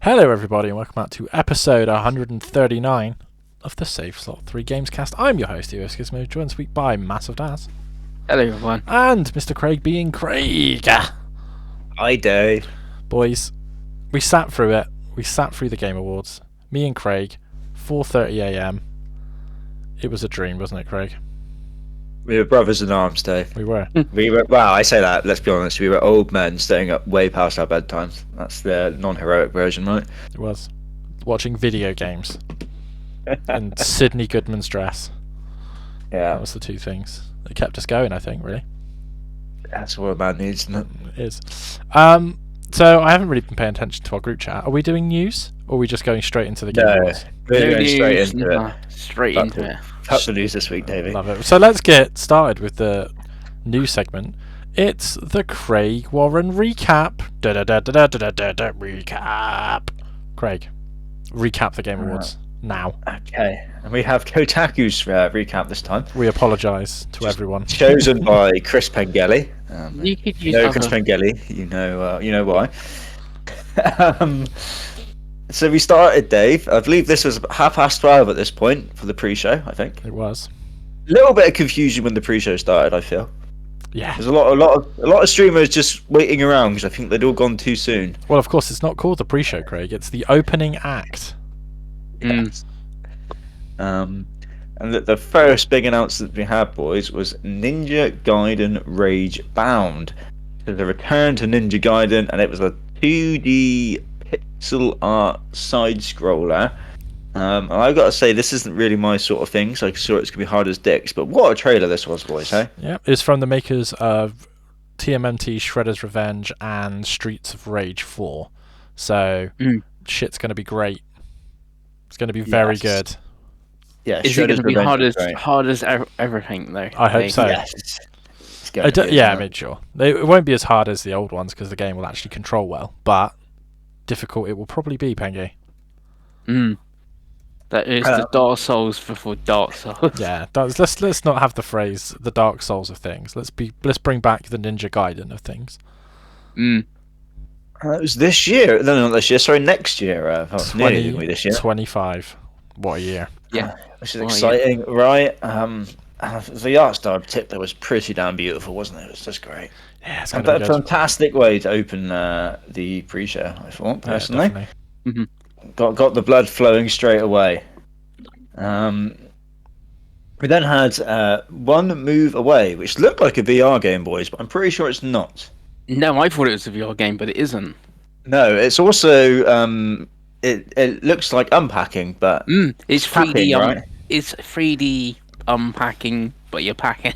Hello everybody and welcome out to episode 139 of the Save Slot 3 Gamescast. I'm your host, Gizmo, joined this week by Massive Daz. Hello everyone. And Mr. Craig being Craig. Hi Dave. Boys, we sat through it. We sat through the Game Awards. Me and Craig, 4:30am. It was a dream, wasn't it, Craig? We were brothers in arms, Dave. We were. Well, I say that, let's be honest, we were old men staying up way past our bedtimes. That's the non-heroic version, right? It was. Watching video games. And Sydney Goodman's dress. Yeah. That was the two things that kept us going, I think, really. That's what a man needs, isn't it? It is. So I haven't really been paying attention to our group chat. Are we doing news, or are we just going straight into the Game Awards? We're going straight into it. Straight into it. Cut the news this week, Davey. Love it. So let's get started with the news segment. It's the Craig Warren recap. Recap. Craig, recap the Game Awards now. Okay, and we have Kotaku's recap this time. We apologise to everyone. Chosen by Chris Pengelly. You could use Chris Pengelly. You know why. So we started, Dave. I believe this was 12:30 at this point for the pre-show. I think It was. a little bit of confusion when the pre-show started. I feel Yeah. there's a lot of streamers just waiting around because I think they'd all gone too soon. Well, of course, it's not called the pre-show, Craig. It's the opening act. Yes. And the first big announcement we had, boys, was Ninja Gaiden Rage Bound. So the return to Ninja Gaiden, and it was a 2D pixel art side scroller. And I got to say, this isn't really my sort of thing, so I saw it's gonna be hard as dicks. But what a trailer this was, boys! Hey. Yeah, it's from the makers of TMNT, Shredder's Revenge, and Streets of Rage 4. So shit's gonna be great. It's gonna be very good. Yeah. Is it going to be hard Revenge as everything though? I hope so. Yes. It's gonna be, Yeah, I isn't it? mean, sure. It won't be as hard as the old ones because the game will actually control well, but difficult it will probably be, Pengi. That is the Dark Souls before Dark Souls. Yeah, let's not have the phrase the Dark Souls of things. Let's bring back the Ninja Gaiden of things. It was this year. No, not this year. Sorry, next year. Nearly didn't we this year? 25. What a year. Yeah. Which is exciting, right? The art style in particular was pretty damn beautiful, wasn't it? It was just great. Yeah, it's And gonna be a good. fantastic way to open the pre-show, I thought, personally. Yeah, definitely. Got the blood flowing straight away. We then had One Move Away, which looked like a VR game, boys, but I'm pretty sure it's not. No, I thought it was a VR game, but it isn't. No, it's also it looks like unpacking, but It's 3D. packing, right? It's 3D unpacking, but you're packing.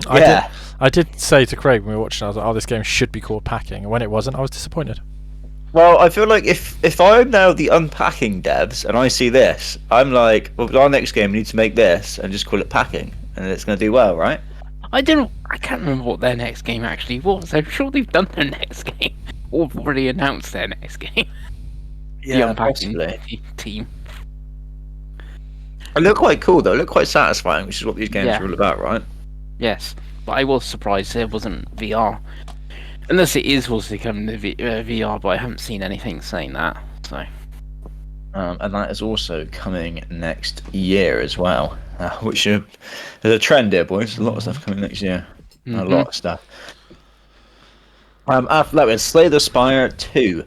I did say to Craig when we were watching, I was like, "Oh, this game should be called Packing," and when it wasn't, I was disappointed. Well, I feel like if I'm now the unpacking devs and I see this, I'm like, well, our next game we need to make this and just call it packing, and it's going to do well, right? I can't remember what their next game actually was. I'm sure they've done their next game. Or already announced their next game. The unpacking team. It looked quite cool though. It looked quite satisfying, which is what these games are all about, right? Yes, but I was surprised it wasn't VR. Unless it is also coming to VR, but I haven't seen anything saying that. So, and that is also coming next year as well. Which there's a trend here, boys. A lot of stuff coming next year. A lot of stuff. After that, we had Slay the Spire 2,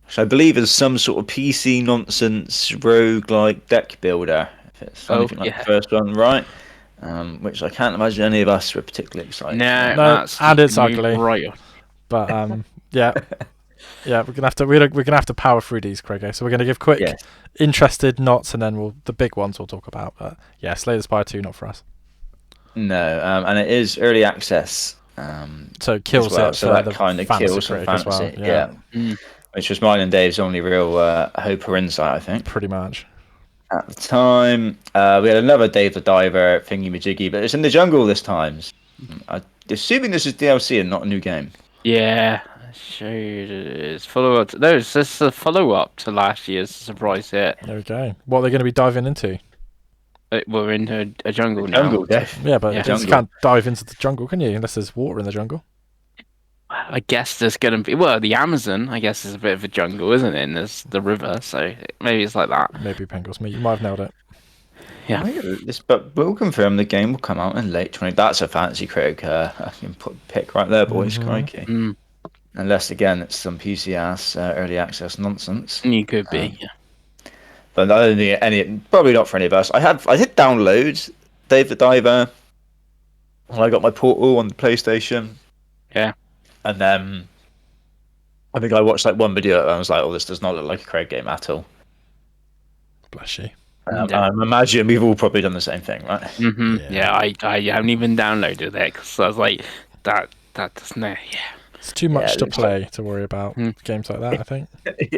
which I believe is some sort of PC nonsense roguelike deck builder. If it's anything like the first one, right? Which I can't imagine any of us were particularly excited. No, and it's ugly. Right. But yeah, we're gonna have to power through these, Craig. So we're gonna give quick, interested nods, and then the big ones we'll talk about. But yeah, Slay the Spire 2, not for us. No, and it is early access. So it kills well, it. So that kind of kills the fantasy. Well. Yeah. Which was mine and Dave's only real hope or insight, I think. Pretty much. At the time, we had another Dave the Diver thingy majiggy, but it's in the jungle this time. I'm assuming this is DLC and not a new game. Yeah, sure it is. Follow-up. No, it's just a follow-up to last year's surprise hit. There we go. What are they going to be diving into? We're into a jungle now. Jungle, Dave. Yeah, but Yeah. you just can't dive into the jungle, can you? Unless there's water in the jungle. I guess there's gonna be the Amazon. I guess is a bit of a jungle, isn't it? And there's the river, so maybe it's like that. Maybe Pringles. You might have nailed it. Yeah. But we'll confirm the game will come out in late 20. That's a fancy critic pick right there, boys. Crikey. Unless again it's some PC ass early access nonsense. You could be. Yeah. But I don't think any. Probably not for any of us. I did download Dave the Diver when I got my Portal on the PlayStation. Yeah. And then I think I watched like one video and I was like, "Oh, this does not look like a Craig game at all." Bless you. I imagine we've all probably done the same thing, right? Yeah, I haven't even downloaded it because I was like, that doesn't. Yeah. It's too much to play to worry about games like that, I think.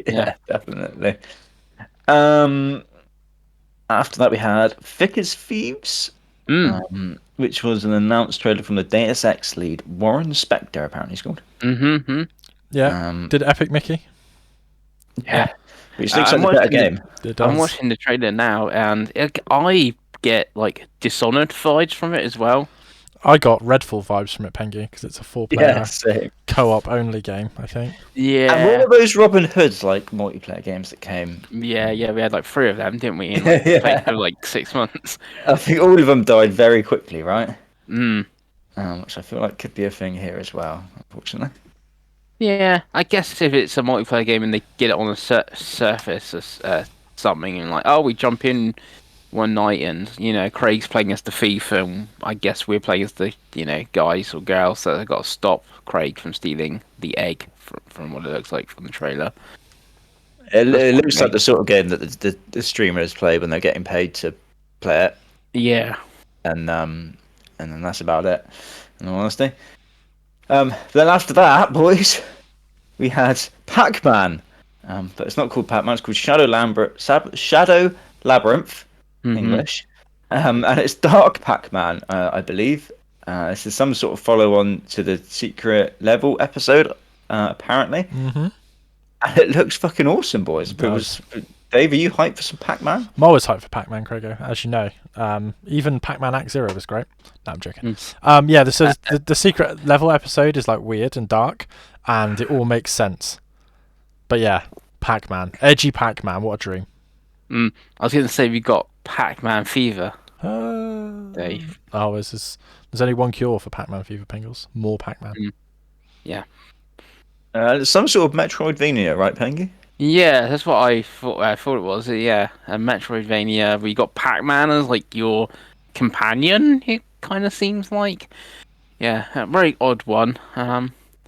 Yeah, definitely. After that, we had Thick as Thieves, which was an announced trailer from the Deus Ex lead, Warren Spector, apparently he's called. Yeah. Did Epic Mickey? Yeah. Which looks like a better game. I'm watching the trailer now, and I get like Dishonored vibes from it as well. I got Redfall vibes from it, Pengi, because it's a 4-player co-op only game, I think. Yeah. And what were those Robin Hood like multiplayer games that came? Yeah, we had like 3 of them, didn't we? And we played for like 6 months. I think all of them died very quickly, right? Which I feel like could be a thing here as well, unfortunately. Yeah, I guess if it's a multiplayer game and they get it on the surface as something, and like, oh, we jump in one night and, Craig's playing as the thief and I guess we're playing as the, guys or girls that have got to stop Craig from stealing the egg from what it looks like from the trailer. It looks like the sort of game that the streamers play when they're getting paid to play it. Yeah. And then that's about it, in all honesty. Then after that, boys, we had Pac-Man. But it's not called Pac-Man, it's called Shadow Labyrinth. English, and it's Dark Pac-Man, I believe. This is some sort of follow-on to the secret level episode, apparently. And it looks fucking awesome, boys. Dave, are you hyped for some Pac-Man? I'm always hyped for Pac-Man, Craigo, as you know. Even Pac-Man Act Zero was great. No, I'm joking. Yeah, the secret level episode is like weird and dark, and it all makes sense. But yeah, Pac-Man, edgy Pac-Man, what a dream. I was going to say we got Pac-Man fever. Dave. Oh, there's only one cure for Pac-Man fever, Pringles. More Pac-Man. Yeah. Some sort of Metroidvania, right, Pengi? Yeah, that's what I thought it was. Yeah, a Metroidvania. We got Pac-Man as like your companion. It kind of seems like. Yeah, a very odd one.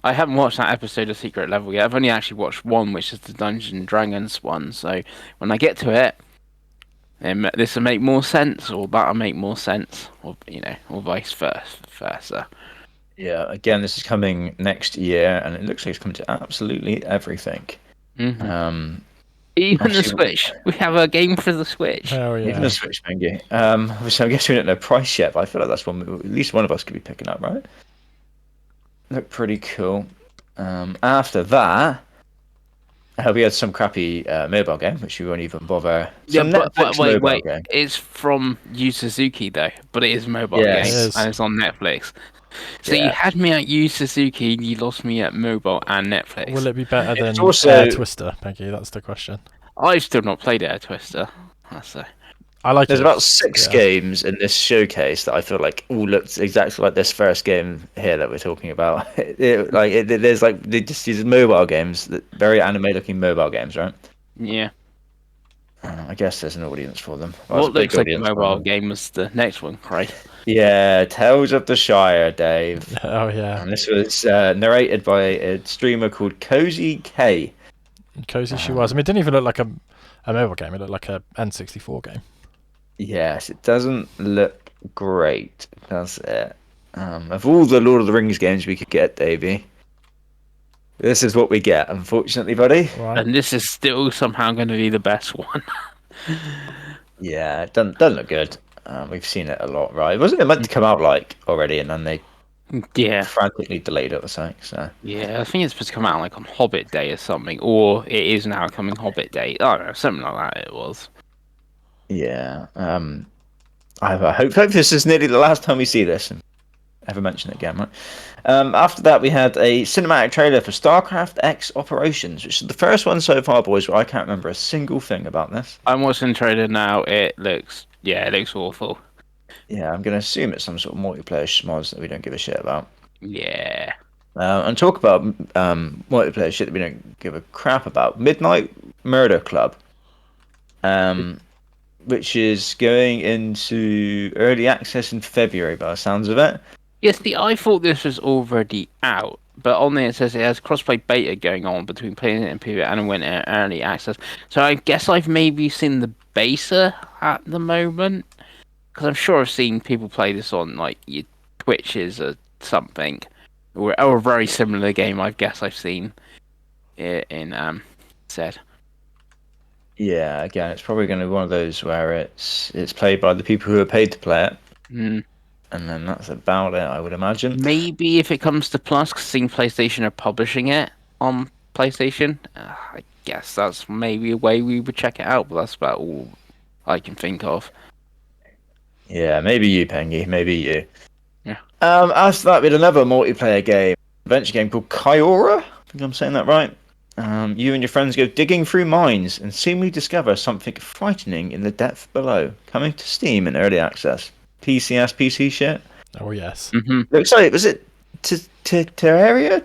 I haven't watched that episode of Secret Level yet. I've only actually watched one, which is the Dungeons and Dragons one. So when I get to it, this will make more sense, or that'll make more sense, or or vice versa. Yeah. Again, this is coming next year, and it looks like it's coming to absolutely everything. Even the Switch. We have a game for the Switch. Oh yeah. Even the Switch, Pengi. Obviously, I guess we don't know price yet, but I feel like that's one at least one of us could be picking up, right? Look pretty cool. After that, we had some crappy mobile game, which we won't even bother. Wait. Game. It's from Yu Suzuki, though, but it is a mobile game, and it's on Netflix. So you had me at Yu Suzuki, and you lost me at mobile and Netflix. Will it be better than Twister, Pengi? That's the question. I've still not played Air Twister. I like. There's about 6 games in this showcase that I feel like all looked exactly like this first game here that we're talking about. There's like these mobile games, very anime-looking mobile games, right? Yeah. I guess there's an audience for them. What looks like a mobile game was the next one, right? Yeah, Tales of the Shire, Dave. Oh yeah. And this was narrated by a streamer called Cozy K. Cozy she was. I mean, it didn't even look like a mobile game. It looked like a N64 game. Yes, it doesn't look great, does it? Of all the Lord of the Rings games we could get, Davey, this is what we get, unfortunately, buddy. Right. And this is still somehow going to be the best one. Yeah, it doesn't look good. We've seen it a lot, right? Wasn't it meant to come out like already, and then they frantically delayed it or something? So yeah, I think it's supposed to come out like on Hobbit Day or something, or it is now coming Hobbit Day. I don't know, something like that. It was. Yeah. I hope this is nearly the last time we see this. ever mention it again, right? After that, we had a cinematic trailer for StarCraft X Operations, which is the first one so far, boys, where I can't remember a single thing about this. I'm watching the trailer now. It looks awful. Yeah, I'm going to assume it's some sort of multiplayer schmoz that we don't give a shit about. Yeah. And talk about multiplayer shit that we don't give a crap about. Midnight Murder Club, which is going into early access in February, by the sounds of it. Yes, I thought this was already out, but on there it says it has crossplay beta going on between playing it and PvP and went early access. So I guess I've maybe seen the beta at the moment, because I'm sure I've seen people play this on like your Twitches or something, or a very similar game. I guess I've seen it in said. Yeah, again, it's probably going to be one of those where it's played by the people who are paid to play it. Mm. And then that's about it, I would imagine. Maybe if it comes to Plus, because seeing PlayStation are publishing it on PlayStation, I guess that's maybe a way we would check it out, but that's about all I can think of. Yeah, maybe you, Pengi, maybe you. Yeah. After that, we had another multiplayer game, adventure game called Kyora. I think I'm saying that right. You and your friends go digging through mines and seemingly discover something frightening in the depth below. Coming to Steam in early access. PC shit. Oh yes. Mm-hmm. Looks like, was it Terraria?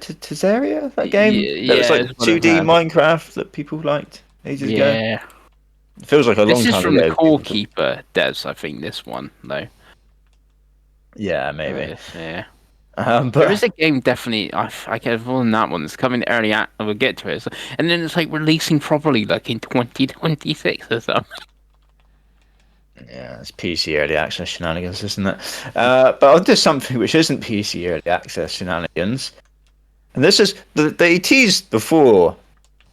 That game? That was like 2D Minecraft that people liked ages ago. Yeah. It feels like a long This time is from ago. the Core Keeper devs, I think, this one, though. Yeah, maybe. Yeah. But There is a game definitely, I get more than that one, it's coming early, we'll get to it. And then it's like releasing properly like in 2026 or something. yeah, it's PC early access shenanigans, isn't it? But I'll do something which isn't PC early access shenanigans. And this is, they teased before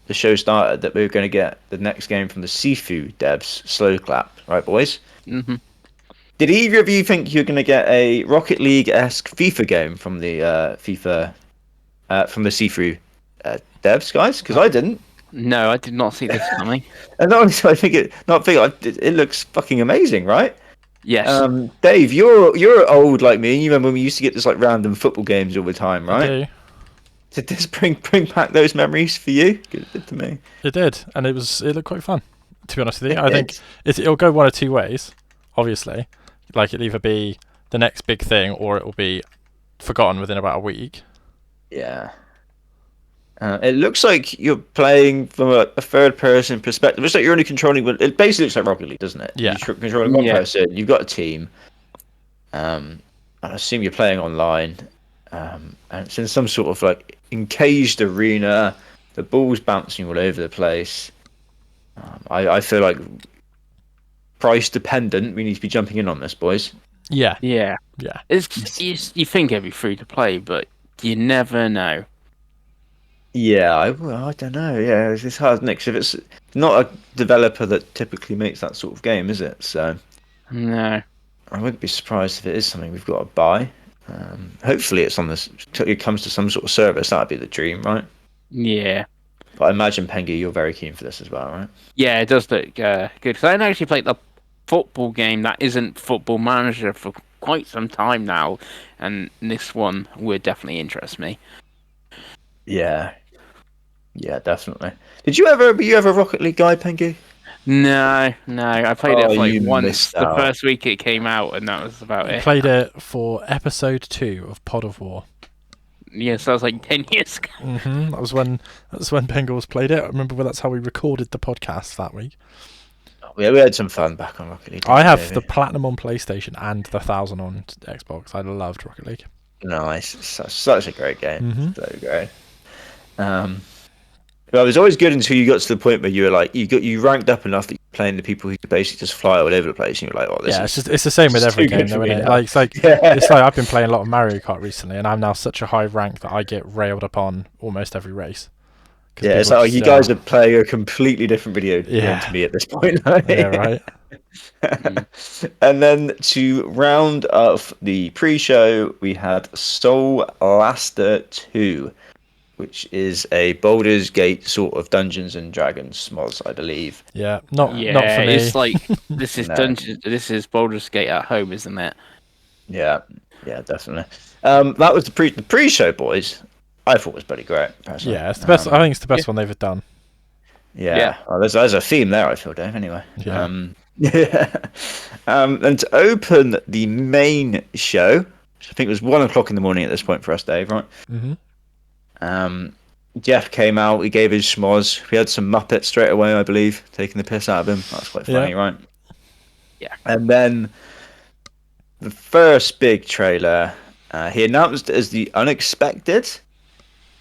the show started that we were going to get the next game from the Sifu devs, Slow Clap, right, boys? Mm-hmm. Did either of you think you're going to get a Rocket League-esque FIFA game from the from the Sifu devs, guys? Because I didn't. No, I did not see this coming. And not only do I think it looks fucking amazing, right? Yes. Dave, you're old like me. You remember when we used to get this like random football games all the time, I right? do. Did this bring back those memories for you? It did to me. It did, and it looked quite fun. To be honest with you, I think it'll go one of two ways. Obviously, like it'll either be the next big thing or it will be forgotten within about a week. Yeah. It looks like you're playing from a third-person perspective. It's like you're only controlling. It basically looks like Rocket League, doesn't it? Yeah. You're controlling one person. You've got a team. I assume you're playing online. And it's in some sort of like encaged arena. The ball's bouncing all over the place. I feel like price dependent. We need to be jumping in on this, boys. Yeah. Yeah. Yeah. You think it'd be free to play, but you never know. Yeah, I don't know. Yeah, it's hard, isn't it? 'Cause if it's not a developer that typically makes that sort of game, is it? So No. I wouldn't be surprised if it is something we've got to buy. Hopefully, it's on this. It comes to some sort of service. That'd be the dream, right? Yeah. But I imagine Pengi, you're very keen for this as well, right? Yeah, it does look good. Because I actually played the football game that isn't Football Manager for quite some time now, and this one would definitely interest me. Yeah, definitely. Were you ever a Rocket League guy, Pengi? No. I played it like once missed the out. first week it came out, and that was about I it. played it for episode 2 of Pod of War. Yeah, so that was like 10 years ago. That was when Bengals played it. I remember that's how we recorded the podcast that week. We had some fun back on Rocket League. I have the Platinum on PlayStation and the 1000 on Xbox. I loved Rocket League. Nice, such a great game. Mm-hmm. So great. But it was always good until you got to the point where you were like, you ranked up enough that you're playing the people who could basically just fly all over the place, and you're like, oh, this is. It's the same with every game, though, isn't it? It's like I've been playing a lot of Mario Kart recently, and I'm now such a high rank that I get railed upon almost every race. Yeah, it's like you guys are playing a completely different video game to me at this point. Yeah, right. And then to round off the pre-show, we had Soul Blaster 2, which is a Baldur's Gate sort of Dungeons and Dragons mods, I believe. Yeah, not for me. It's like this is Dungeons. This is Baldur's Gate at home, isn't it? Yeah. Yeah, definitely. That was the pre-show, boys. I thought was pretty great, personally. Yeah, it's the best. I think it's the best one they've done. Yeah. Well, there's a theme there, I feel, Dave. Anyway. Yeah. Yeah. And to open the main show, which I think was 1 o'clock in the morning at this point for us, Dave, right? Mm-hmm. Jeff came out. He gave his schmoz. We had some Muppets straight away, I believe, taking the piss out of him. That's quite funny, right? Yeah. And then the first big trailer, he announced it as the Unexpected.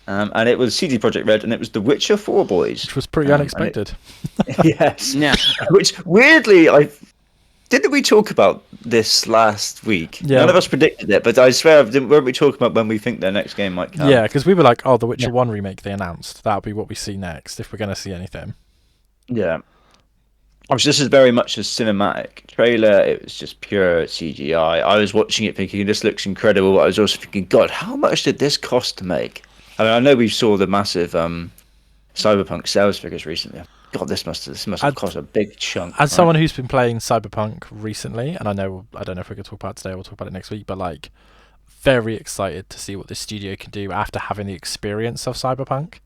And it was CD Projekt Red, and it was The Witcher 4, boys. Which was pretty unexpected. Yes. Yeah. Which, weirdly, didn't we talk about this last week? Yeah. None of us predicted it, but I swear, weren't we talking about when we think their next game might come? Yeah, because we were like, oh, The Witcher 1 remake they announced. That'll be what we see next, if we're going to see anything. Yeah. Obviously, this is very much a cinematic trailer. It was just pure CGI. I was watching it thinking, this looks incredible. But I was also thinking, God, how much did this cost to make? I mean, I know we saw the massive Cyberpunk sales figures recently. God, this must have cost a big chunk. As someone who's been playing Cyberpunk recently, and I don't know if we're going to talk about it today or we'll talk about it next week, but like, very excited to see what this studio can do after having the experience of Cyberpunk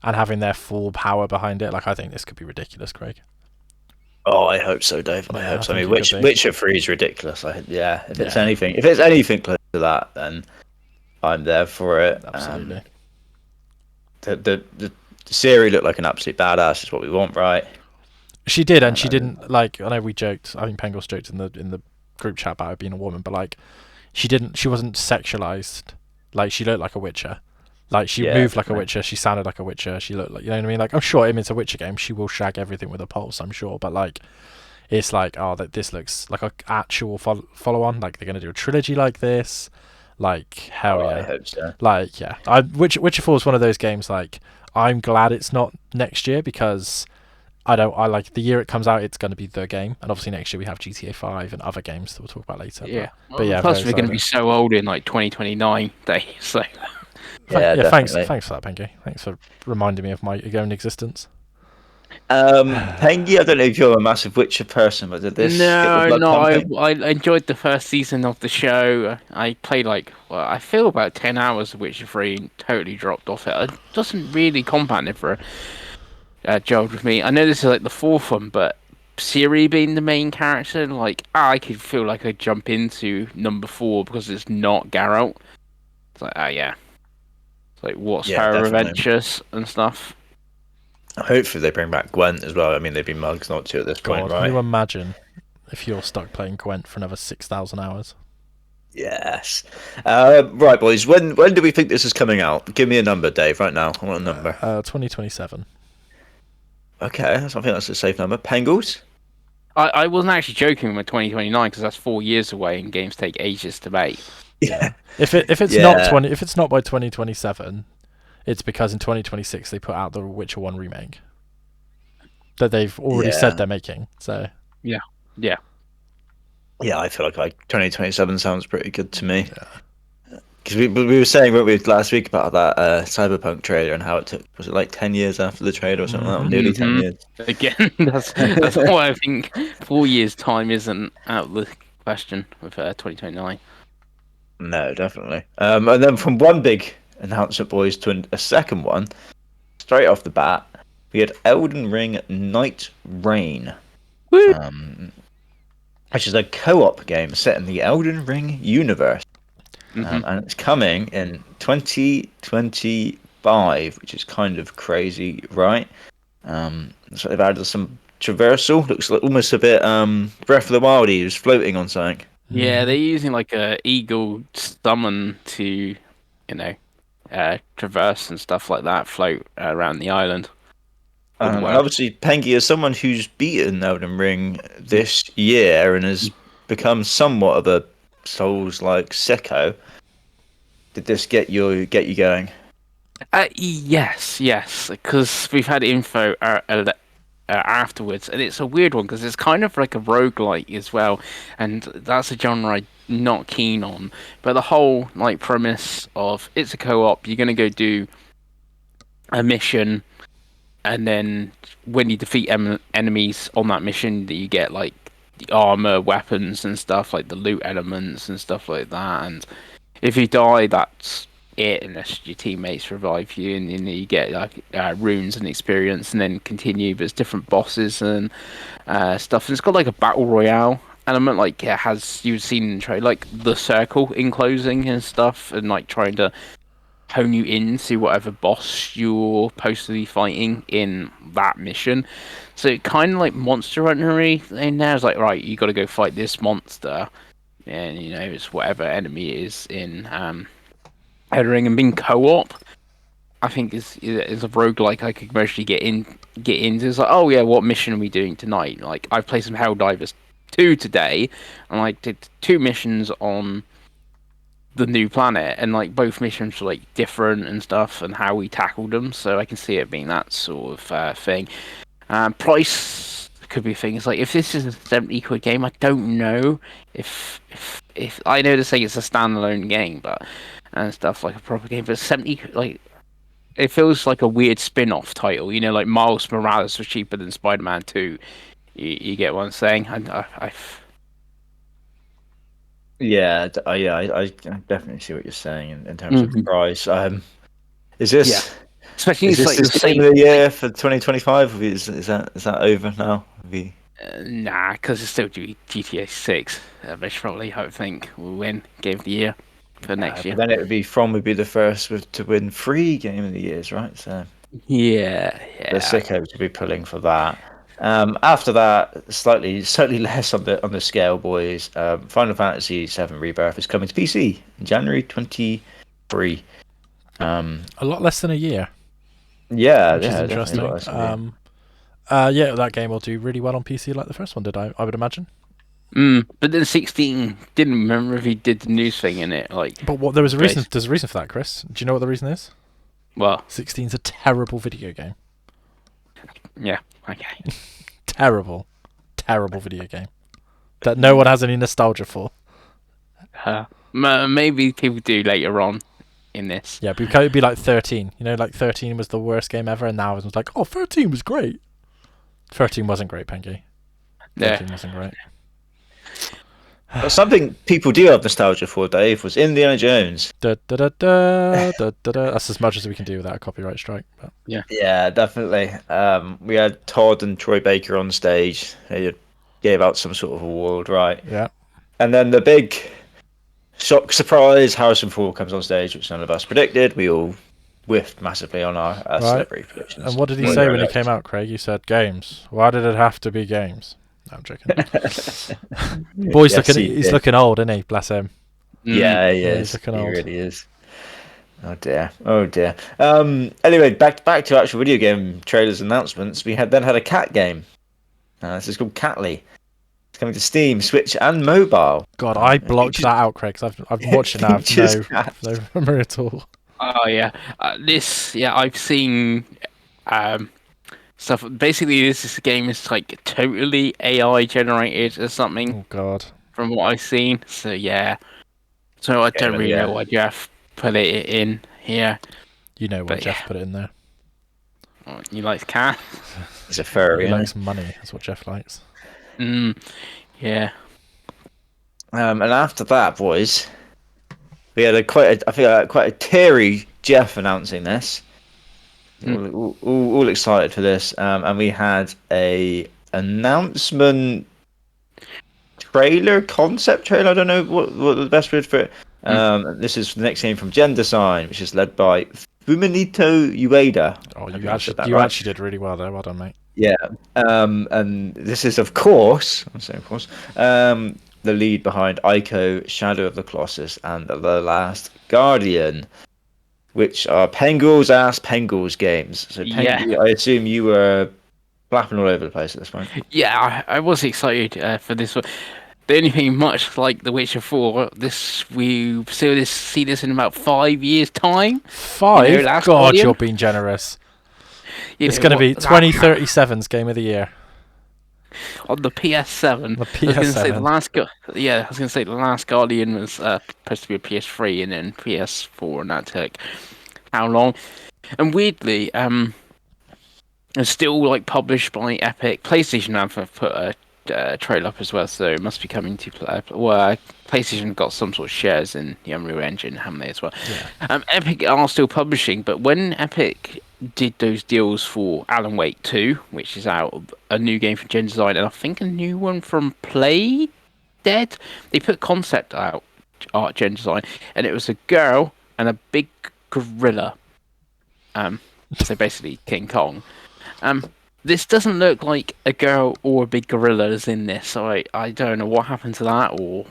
and having their full power behind it. Like, I think this could be ridiculous, Craig. Oh, I hope so, Dave. I hope so. I mean, Witcher 3 is ridiculous. If it's anything close to that, then I'm there for it. Absolutely. The Siri looked like an absolute badass. Is what we want, right? She did, and she didn't like. I know we joked. I think Pengos joked in the group chat about her being a woman, but like, she wasn't sexualized. Like, she looked like a Witcher. Like, she moved like a Witcher. She sounded like a Witcher. She looked like, you know what I mean? Like, I'm sure it's a Witcher game. She will shag everything with a pulse, I'm sure. But like, it's like, oh, this looks like an actual follow on. Like, they're gonna do a trilogy like this. Like, hell yeah. I hope so. Like, yeah. Witcher 4 is one of those games. Like, I'm glad it's not next year because I like the year it comes out. It's going to be the game, and obviously next year we have GTA 5 and other games that we'll talk about later. Yeah. But yeah. Plus, we're going to be so old in like 2029, Dave. So. Yeah, thanks for that, Pengi. Thanks for reminding me of my own existence. Pengi, I don't know if you're a massive Witcher person, but did this? I enjoyed the first season of the show. I played I feel about 10 hours of Witcher 3 and totally dropped off it. It doesn't really compound it for a job with me. I know this is like the fourth one, but Ciri being the main character, I could feel like I'd jump into number 4 because it's not Geralt. It's like, yeah. It's like, what's her definitely. adventures and stuff. Hopefully they bring back Gwent as well. I mean, they'd be mugs not to at this point, right? Can you imagine if you're stuck playing Gwent for another 6,000 hours? Yes. Right, boys. When do we think this is coming out? Give me a number, Dave. Right now, I want a number. 2027. Okay, I think that's a safe number. Pengals? I wasn't actually joking with my 2029 because that's 4 years away, and games take ages to make. Yeah. If it's not by 2027. It's because in 2026 they put out the Witcher 1 remake that they've already said they're making. So yeah, I feel like 2027 sounds pretty good to me. Because we were saying, weren't we, last week about that Cyberpunk trailer and how it took, was it like 10 years after the trailer or something like that? Nearly 10 years. Again, that's why I think 4 years' time isn't out of the question with 2029. No, definitely. And then from one big announcement, boys, to a second one, straight off the bat, we had Elden Ring Night Rain, which is a co-op game set in the Elden Ring universe, and it's coming in 2025, which is kind of crazy, right? So they've added some traversal. Looks like almost a bit Breath of the Wild. He was floating on something. Yeah, they're using like a eagle summon to, traverse and stuff like that, float around the island. And obviously, Pengi, as someone who's beaten Elden Ring this year and has become somewhat of a Souls-like sicko, did this get you going? Yes, because we've had info afterwards, and it's a weird one because it's kind of like a roguelike as well, and that's a genre I'm not keen on. But the whole premise of it's a co-op, you're gonna go do a mission, and then when you defeat enemies on that mission, you get the armor, weapons, and stuff like the loot elements and stuff like that. And if you die, that's it, unless your teammates revive you, and then you get like runes and experience, and then continue. But it's different bosses and stuff. And it's got like a battle royale element, like it has you've seen in the trailer, like the circle enclosing and stuff, and like trying to hone you into whatever boss you're supposed to be fighting in that mission. So it kind of like Monster Hunter-y in there. It's like, right, you got to go fight this monster, and you know it's whatever enemy it is in Elden Ring. And being co-op, I think is a roguelike I could commercially get into. It's like, oh yeah, what mission are we doing tonight? Like I've played some Helldivers 2 today, and I did 2 missions on the new planet, and like both missions were like different and stuff, and how we tackled them. So I can see it being that sort of thing. Price could be a thing. It's like, if this is a £70 game, I don't know if I know they're saying it's a standalone game, but and stuff like a proper game, but 70, like, it feels like a weird spin-off title. You know, like Miles Morales was cheaper than Spider-Man 2. You get what I'm saying? I definitely see what you're saying in terms of price. Is this especially is it's this like the game of the year for 2025? Is that over now? Nah, because it's still GTA 6. Most probably, I think, will win Game of the Year for next year. But then it would be the first to win 3 Game of the Years, right? So yeah. the sickos to be pulling for that. After that, slightly less on the scale, boys. Final Fantasy VII Rebirth is coming to PC in January 2023. A lot less than a year. Yeah, which is interesting. That game will do really well on PC, like the first one did. I would imagine. But then 16 didn't remember if he did the news thing in it. Like, but there was a reason. There's a reason for that, Chris. Do you know what the reason is? Well, 16's a terrible video game. Yeah. Okay. terrible video game that no one has any nostalgia for. Maybe people do later on in this. Yeah, but it'd be like 13. You know, like 13 was the worst game ever, and now everyone's like, oh, 13 was great. 13 wasn't great, Pengi. 13 wasn't great. But something people do have nostalgia for, Dave, was Indiana Jones. That's as much as we can do without a copyright strike. But. Yeah, definitely. We had Todd and Troy Baker on stage. They gave out some sort of award, right? Yeah. And then the big shock surprise, Harrison Ford comes on stage, which none of us predicted. We all whiffed massively on our celebrity predictions. And what did he say when he came out, Craig? He said, games. Why did it have to be games? No, I'm joking. Boy's he's looking old, isn't he? Bless him. Yeah, he is. He's looking old. He really is. Oh dear. Anyway, back to actual video game trailers announcements. We then had a cat game. This is called Catly. It's coming to Steam, Switch, and mobile. God, I blocked that out, Craig, because I've watched it now. No memory at all. Oh yeah, I've seen stuff. Basically, this game is like totally AI generated or something. Oh God. From what I've seen, so yeah. So I don't really know why Jeff put it in here. You know why Jeff put it in there. Oh, he likes cats. He's a furry. He likes money. That's what Jeff likes. Yeah. And after that, boys, we had quite a teary Jeff announcing this. All excited for this, and we had a announcement concept trailer. I don't know what the best word for it. This is the next game from Gen Design, which is led by Fuminito Ueda. Oh, you actually did really well there. Well done, mate. Yeah. And this is, of course, the lead behind Ico, Shadow of the Colossus, and The Last Guardian, which are Pengul's games. So, Pengi, I assume you were flapping all over the place at this point. Yeah, I was excited for this one. The only thing, much like The Witcher 4, we see this in about 5 years' time. 5? God, you're being generous. It's going to be 2037's Game of the Year. On the PS7. The PS7. I was going to say The Last Guardian was supposed to be a PS3 and then PS4, and that took how long? And weirdly, it's still like published by Epic. PlayStation have put a trail up as well, so it must be coming to PlayStation got some sort of shares in the Unreal Engine, haven't they, as well? Yeah. Epic are still publishing, but when Epic did those deals for Alan Wake 2, which is out, a new game for Gen Design, and I think a new one from Play Dead, they put concept art Gen Design, and it was a girl and a big gorilla. So basically King Kong. This doesn't look like a girl or a big gorilla is in this, so I don't know what happened to that or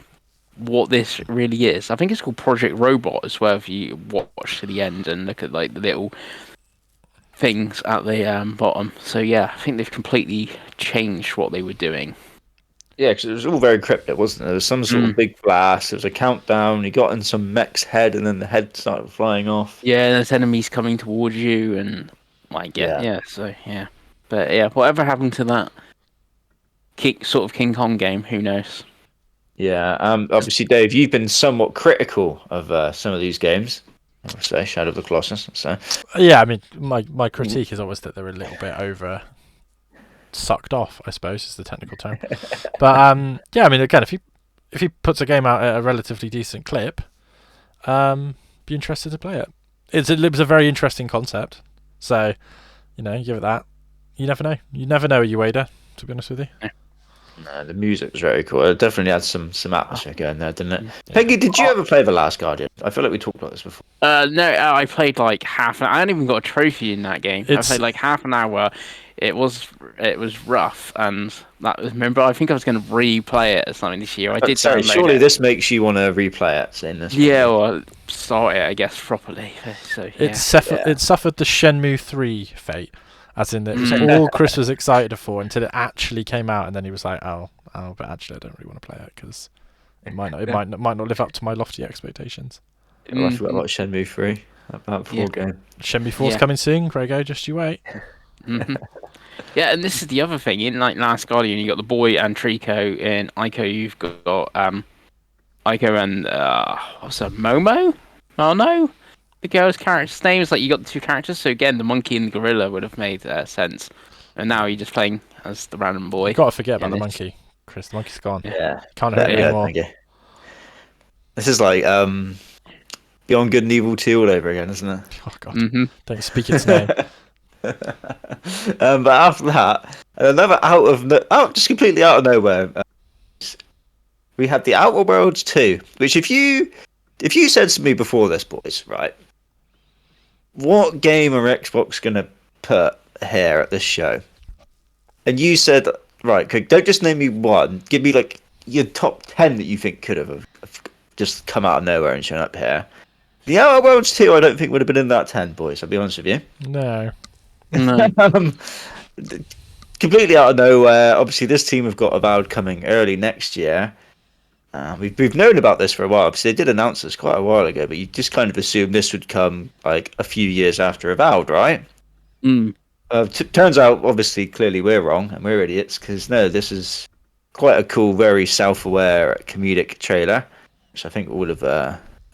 what this really is. I think it's called Project Robot as well, if you watch to the end and look at like the little things at the bottom. So yeah, I think they've completely changed what they were doing. Yeah, because it was all very cryptic, wasn't it? There was some sort of big blast. There was a countdown. You got in some mech's head, and then the head started flying off. Yeah, there's enemies coming towards you, and like so yeah. But yeah, whatever happened to that sort of King Kong game? Who knows? Yeah. Obviously, Dave, you've been somewhat critical of some of these games. I would say Shadow of the Colossus. So Yeah, I mean, my critique is always that they're a little bit over sucked off, I suppose is the technical term. But yeah, I mean, again, if he puts a game out at a relatively decent clip, be interested to play it. It was a very interesting concept, so give it that. You never know. You never know, Ueda, to be honest with you. no, the music was very cool. It definitely had some atmosphere going there, didn't it? Pengi, did you ever play The Last Guardian? I feel like we talked about this before. No, I played like half. I hadn't even got a trophy in that game. I played like half an hour. It was rough, and remember, I think I was going to replay it or something this year. I did. Sorry, surely this makes you want to replay it, saying this. Yeah, or start it, I guess, properly. So yeah. It suffered the Shenmue 3 fate, as in that it was all Chris was excited for until it actually came out, and then he was like, "Oh, but actually, I don't really want to play it because it might not live up to my lofty expectations." I forgot about Shenmue 3. That poor game. Shenmue 4's coming soon, Grego. Just you wait. Yeah, and this is the other thing. In like Last Guardian, you got the boy and Trico. In Ico, you've got Ico and what's that, Momo? Oh no, the girl's character's name is like you got the two characters. So again, the monkey and the gorilla would have made sense. And now you're just playing as the random boy. You've got to forget about the monkey, Chris. The monkey's gone. Yeah, can't hurt it anymore. This is like Beyond Good and Evil 2 all over again, isn't it? Oh god, don't speak its name. But after that, another just completely out of nowhere, we had the Outer Worlds 2, which if you said to me before this, boys, right, what game are Xbox gonna put here at this show? And you said, right, don't just name me one, give me like your top 10 that you think could have just come out of nowhere and shown up here. The Outer Worlds 2, I don't think would have been in that 10, boys, I'll be honest with you. No. Completely out of nowhere. Obviously, this team have got Avowed coming early next year. We've known about this for a while. Obviously, they did announce this quite a while ago, but you just kind of assumed this would come like a few years after Avowed, right? Turns out, obviously, clearly we're wrong and we're idiots because no, this is quite a cool, very self-aware comedic trailer, which I think all of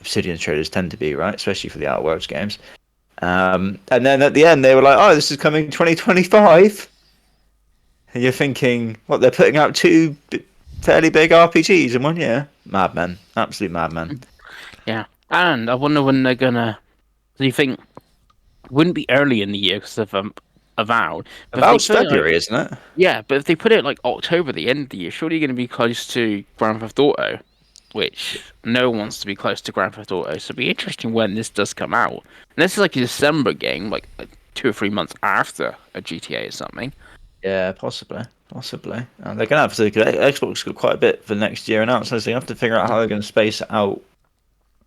Obsidian trailers tend to be, right? Especially for the Outer Worlds games. And then at the end, they were like, "Oh, this is coming 2025." And you're thinking, what? They're putting out two fairly big RPGs in 1 year? Madmen, absolute madmen. Yeah, and I wonder when they're gonna. Do you think wouldn't be early in the year because of Avowed? Avowed's February, isn't it? Yeah, but if they put it like October, the end of the year, surely you're going to be close to Grand Theft Auto, which no one wants to be close to Grand Theft Auto. So it'll be interesting when this does come out. And this is like a December game, like 2 or 3 months after a GTA or something. Yeah, possibly. And they're going to have to. Xbox got quite a bit for next year announced, so they have to figure out how they're going to space it out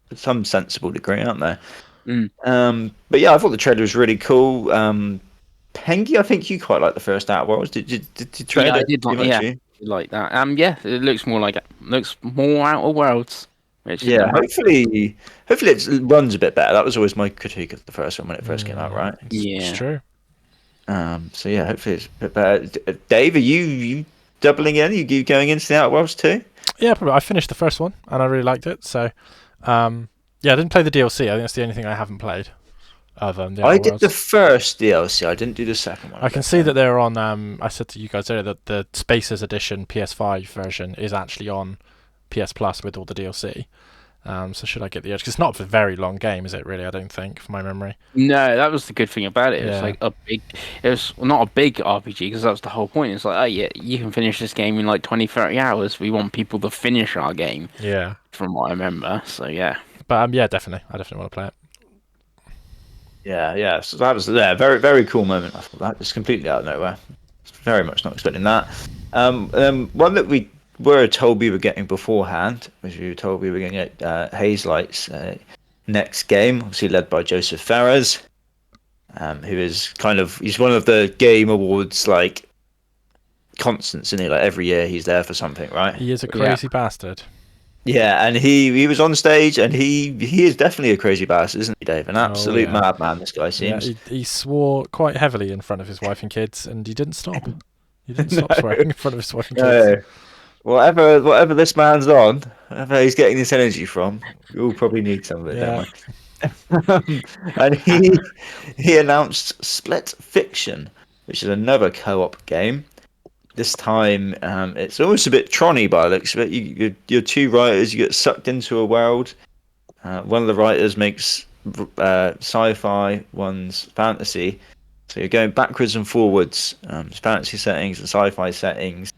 to some sensible degree, aren't they? But yeah, I thought the trailer was really cool. Pengi, I think you quite like the first Outer Worlds. Did you trade it? I did like that. Yeah, it looks more Outer Worlds. Hopefully it runs a bit better. That was always my critique of the first one when it first came out, right? It's true. So yeah, hopefully it's a bit better. Dave, are you doubling in? Are you going into the Outer Worlds too? Yeah, probably. I finished the first one and I really liked it. So, yeah, I didn't play the DLC. I think that's the only thing I haven't played. of the I Outer did the Worlds. first DLC. I didn't do the second one. I can see that they're on. I said to you guys earlier that the Spaces Edition PS5 version is actually on PS Plus with all the DLC. So should I get the edge? Because it's not a very long game, is it? Really, I don't think, from my memory. No, that was the good thing about it. It was Yeah. like it was not a big RPG because that was the whole point. It's like, oh yeah, you can finish this game in like 20, 30 hours. We want people to finish our game, Yeah. from what I remember. So yeah. But yeah, definitely. I definitely want to play it. Yeah. So that was very, very cool moment. I thought that just completely out of nowhere. Very much not expecting that. One that we were told we were getting beforehand, which we were told we were going to get Hazelight's next game, obviously led by Joseph Ferrers, who is he's one of the Game Awards like constants, isn't he? Like every year he's there for something, right? He is a crazy bastard. Yeah, and he was on stage, and he is definitely a crazy bastard, isn't he, Dave? An absolute madman, this guy seems. Yeah, he swore quite heavily in front of his wife and kids, and he didn't stop. He didn't stop swearing in front of his wife and kids. Whatever this man's on, whatever he's getting this energy from, we'll probably need some of it, don't we? And he announced Split Fiction, which is another co-op game. This time, it's almost a bit Tron-y by the looks of it. You're two writers, you get sucked into a world. One of the writers makes sci-fi, one's fantasy. So you're going backwards and forwards, fantasy settings and sci-fi settings.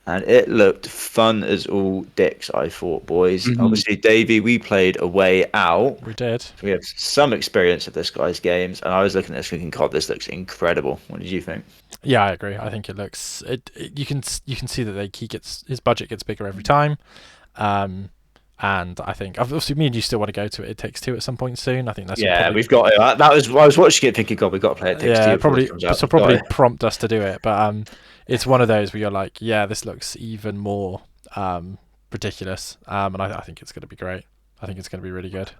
And it looked fun as all dicks, I thought, boys. Mm-hmm. Obviously, Davey, we played A Way Out. We did. So we have some experience of this guy's games, and I was looking at this thinking, God, this looks incredible. What did you think? Yeah, I agree. I think it looks. You can see that his budget gets bigger every time, and I think obviously me and you still want to go to it. It Takes Two at some point soon. I think that's we've got it. I was watching it thinking, God, we've got to play It Takes Two. Yeah, probably prompt us to do it, but it's one of those where you're like, yeah, this looks even more ridiculous, and I think it's going to be great. I think it's going to be really good.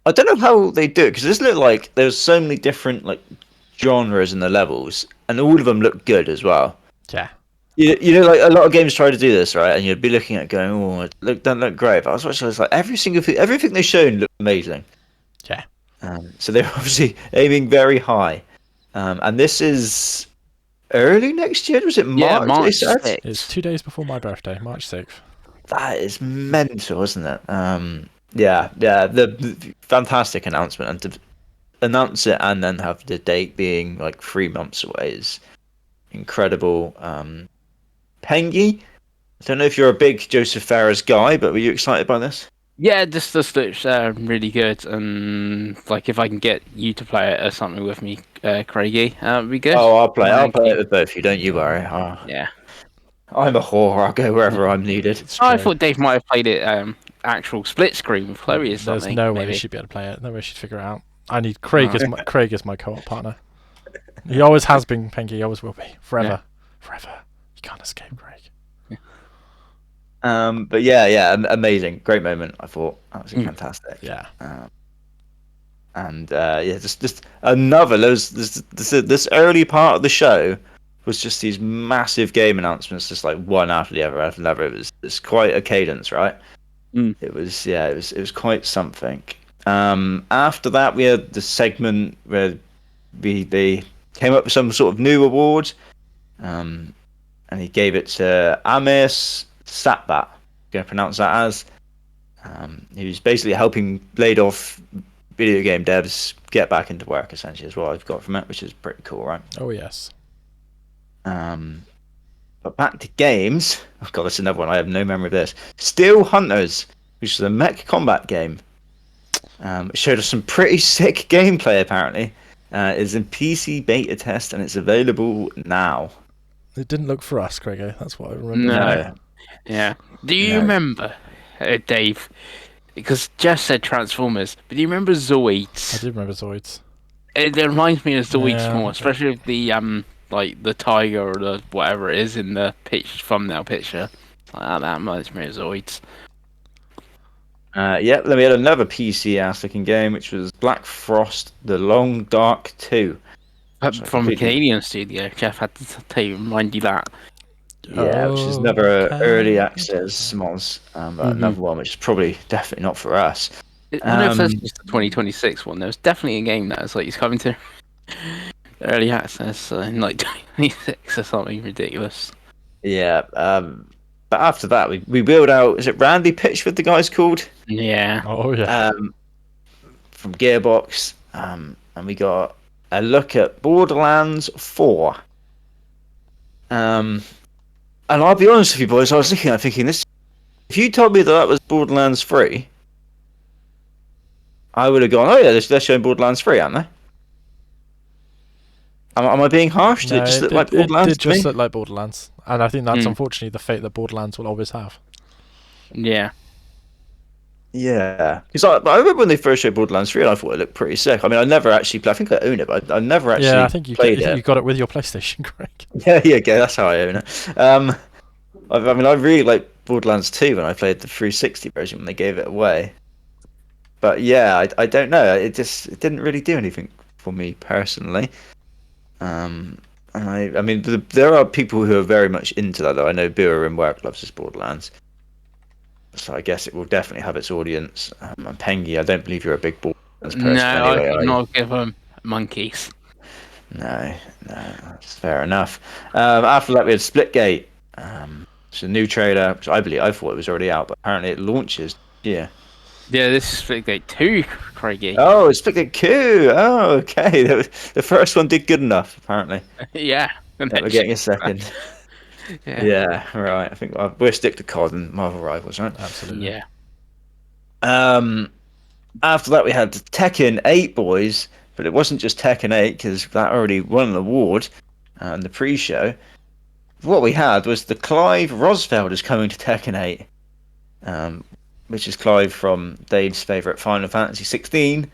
I don't know how they do it because this looked like there's so many different like genres in the levels, and all of them look good as well. Yeah. You know, like a lot of games try to do this, right? And you'd be looking at it going, "Oh, it don't look great." But I was watching, I was like, everything they've shown looked amazing. Yeah. So they're obviously aiming very high, and this is early next year. Was it March? Yeah, March 6th. It's 2 days before my birthday, March 6th. That is mental, isn't it? The fantastic announcement, and to announce it and then have the date being like 3 months away is incredible. Pengi, I don't know if you're a big Joseph Ferrers guy, but were you excited by this? Yeah, this looks really good, and like if I can get you to play it or something with me, Craigie, it'd be good. Oh, I'll play it with both of you. Don't you worry. Yeah. I'm a whore. I'll go wherever I'm needed. I thought Dave might have played it actual split screen with Chloe or something. There's no way maybe. she'd be able to play it. No way she'd figure it out. I need Craig as my co-op partner. He always has been, Pengi. He always will be. Forever. You can't escape, Craig. But amazing, great moment. I thought absolutely fantastic. Yeah. Just another. This early part of the show was just these massive game announcements, just like one after the other after another. It's quite a cadence, right? It was quite something. After that, we had the segment where they came up with some sort of new award, and he gave it to Amis Satbat. Going to pronounce that as. He was basically helping laid off video game devs get back into work, essentially, is what I've got from it, which is pretty cool, right? Oh yes. But back to games. Oh god, that's another one. I have no memory of this. Steel Hunters, which is a mech combat game. It showed us some pretty sick gameplay. Apparently, it's in PC beta test and it's available now. It didn't look for us, Craig. That's what I remember. No. Yeah. Do you remember, Dave? Because Jeff said Transformers, but do you remember Zoids? I do remember Zoids. It reminds me of Zoids more, especially with the like the tiger or the whatever it is in the thumbnail picture. Like that reminds me of Zoids. Then we had another PC ass looking game, which was Black Frost: The Long Dark 2. From a Canadian studio. Jeff had to remind you that. Yeah, which is another early access mods, but another one which is probably definitely not for us. I don't know if that's just the 2026 one. There was definitely a game that was like he's coming to early access in like 2026 or something ridiculous. Yeah. But after that, we wheeled out. Is it Randy Pitchford? The guy's called. Yeah. Oh yeah. From Gearbox. And we got a look at Borderlands 4. And I'll be honest with you, boys. I was looking at thinking this. If you told me that was Borderlands 3, I would have gone, oh yeah, they're showing Borderlands 3, aren't they? Am I being harsh? Did it just look like Borderlands? It did just look like Borderlands, and I think that's unfortunately the fate that Borderlands will always have. Yeah. Yeah, because I remember when they first showed Borderlands 3, and I thought it looked pretty sick. I mean, I never actually played. I think I own it, but I never actually I think played it. You got it with your PlayStation, Greg. Yeah, that's how I own it. I mean, I really liked Borderlands 2 when I played the 360 version when they gave it away. But yeah, I don't know. It didn't really do anything for me personally. And I mean, there are people who are very much into that, though. I know Bua in work loves his Borderlands, so I guess it will definitely have its audience. And Pengi, I don't believe you're a big Borderlands person. No, anyway, I could not give them monkeys. No, that's fair enough. After that, we had Splitgate. It's a new trailer, which I thought it was already out, but apparently it launches. Yeah. Yeah, this is Splitgate 2, Craigie. Oh, it's Splitgate 2. Oh, okay. The first one did good enough, apparently. Yeah. We're getting a second. Yeah, right. I think we'll stick to COD and Marvel Rivals, right? Absolutely. Yeah. After that, we had Tekken 8, boys, but it wasn't just Tekken 8 because that already won an award in the pre-show. What we had was the Clive Rosfeld is coming to Tekken 8, which is Clive from Dave's favourite Final Fantasy 16.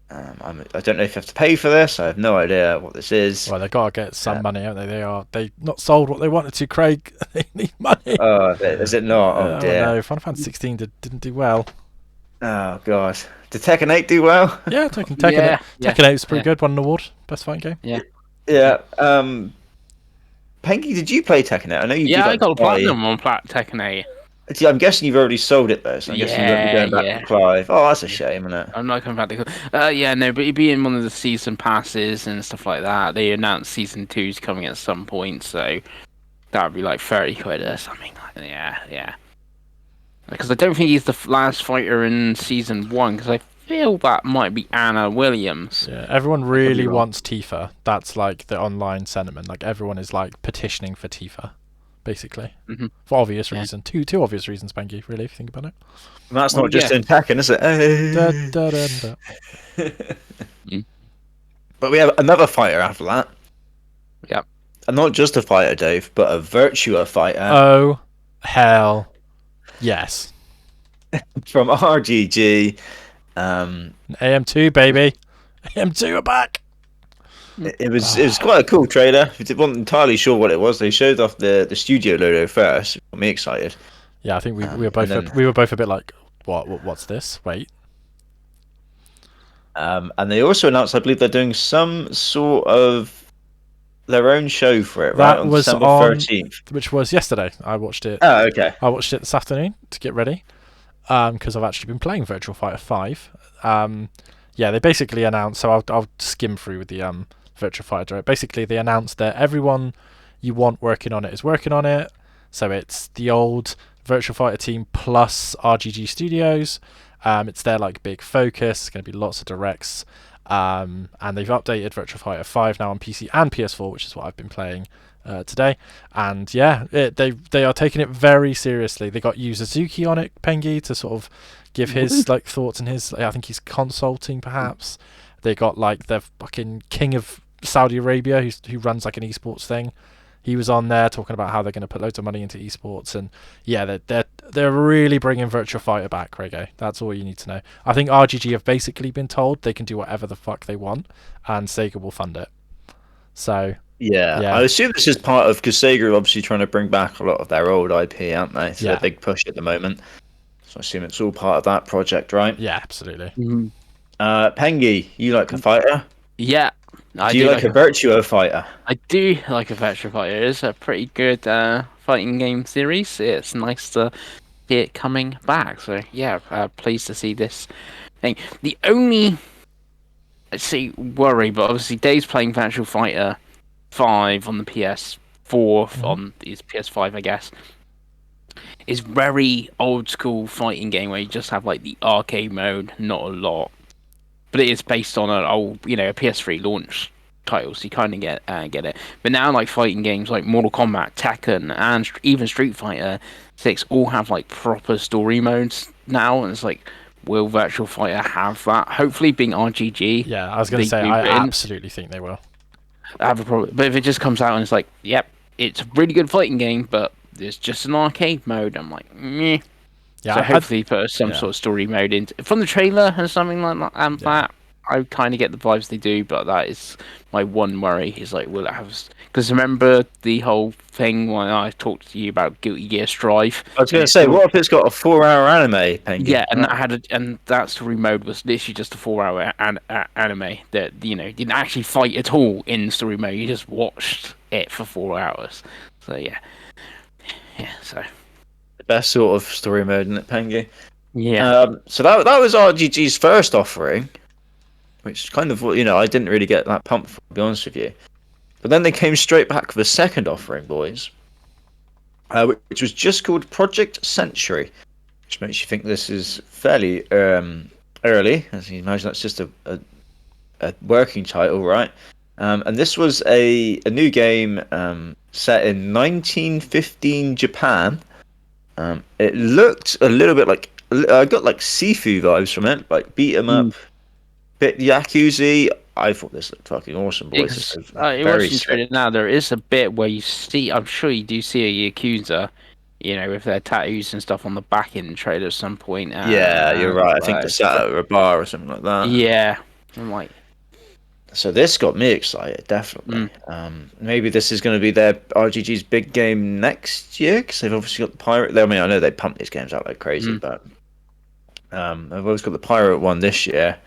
I don't know if you have to pay for this. I have no idea what this is. Well, they've got to get some money, haven't they? They not sold what they wanted to, Craig. They need money. Oh, is it not? Oh dear. No, Final Fantasy 16 didn't do well. Oh god. Did Tekken 8 do well? Yeah, Tekken 8 was pretty good. Won an award, best fighting game. Yeah. Pengi, did you play Tekken 8? I know you did. Yeah, I got a platinum on Tekken 8. I'm guessing you've already sold it though, so I'm guessing you won't be going back to Clive. Oh, that's a shame, isn't it? I'm not coming back to but it'd be in one of the season passes and stuff like that. They announced season 2's coming at some point, so that would be like 30 quid or something. Yeah. Because I don't think he's the last fighter in season 1, because I feel that might be Anna Williams. Yeah, everyone really wants Tifa. That's like the online sentiment. Like everyone is like petitioning for Tifa. Basically, for obvious reason. Two obvious reasons, Pengi, really, if you think about it. And that's not just in Tekken, is it? But we have another fighter after that. Yep. And not just a fighter, Dave, but a Virtua fighter. Oh, hell yes. From RGG. AM2, baby. AM2 are back. It was quite a cool trailer. I wasn't entirely sure what it was. They showed off the studio logo first. Got me excited. Yeah, I think we were both a bit like, what's this? Wait. And they also announced, I believe, they're doing some sort of their own show for it. Right, that was December 13th, which was yesterday. I watched it. Oh, okay. I watched it this afternoon to get ready, because I've actually been playing Virtual Fighter 5. Yeah, they basically announced. So I'll skim through with the Virtua Fighter. Basically, they announced that everyone you want working on it is working on it. So it's the old Virtua Fighter team plus RGG Studios. It's their like big focus. It's going to be lots of directs. And they've updated Virtua Fighter 5 now on PC and PS4, which is what I've been playing today. And yeah, they are taking it very seriously. They got Yu Suzuki on it, Pengi, to sort of give his like thoughts and his. I think he's consulting perhaps. They got like the fucking king of Saudi Arabia who runs like an esports thing. He was on there talking about how they're going to put loads of money into esports, and yeah, they're really bringing Virtua Fighter back, Rego. That's all you need to know. I think RGG have basically been told they can do whatever the fuck they want, and Sega will fund it. So yeah. I assume this is part of, because Sega are obviously trying to bring back a lot of their old IP, aren't they? So they're a big push at the moment. So I assume it's all part of that project, right? Yeah, absolutely. Mm-hmm. Pengi, you like a fighter? Yeah. Do you like a Virtua Fighter? I do like a Virtua Fighter. It's a pretty good fighting game series. It's nice to see it coming back. So yeah, pleased to see this thing. The only worry, but obviously Dave's playing Virtual Fighter 5 on the PS4 on his PS5, I guess. Is very old school fighting game where you just have like the arcade mode, not a lot, but it is based on an old, a PS3 launch title, so you kind of get it. But now, like fighting games like Mortal Kombat, Tekken, and even Street Fighter 6 all have like proper story modes now, and it's like, will Virtual Fighter have that? Hopefully, being RGG. Yeah, I was going to say I absolutely think they will. I have a problem, but if it just comes out and it's like, yep, it's a really good fighting game, but there's just an arcade mode, I'm like, meh. Yeah, so hopefully put some sort of story mode in from the trailer and something like that. And that I kind of get the vibes they do, but that is my one worry. Is like, will it have? Because remember the whole thing when I talked to you about Guilty Gear Strive. I was going to say, what if it's got a 4-hour anime, Pengi? Yeah, and and that story mode was literally just a 4-hour anime that didn't actually fight at all in story mode. You just watched it for 4 hours. So yeah. So. Best sort of story mode, isn't it, Pengi? Yeah. So that was RGG's first offering, which kind of I didn't really get that pumped for, to be honest with you. But then they came straight back with a second offering, boys, which was just called Project Century, which makes you think this is fairly early, as you imagine. That's just a working title, right? And this was a new game set in 1915 Japan. It looked a little bit like I got like Sifu vibes from it, like beat 'em up, bit Yakuza. I thought this looked fucking awesome, boys. It was trailer now. There is a bit where you see, I'm sure you do see a Yakuza, with their tattoos and stuff on the back in the trailer at some point. Yeah, you're right. I think they sat at a bar or something like that. Yeah, I'm like. So this got me excited, definitely. Maybe this is going to be their RGG's big game next year, because they've obviously got the Pirate. I mean, I know they pump these games out like crazy, but they've always got the Pirate one this year.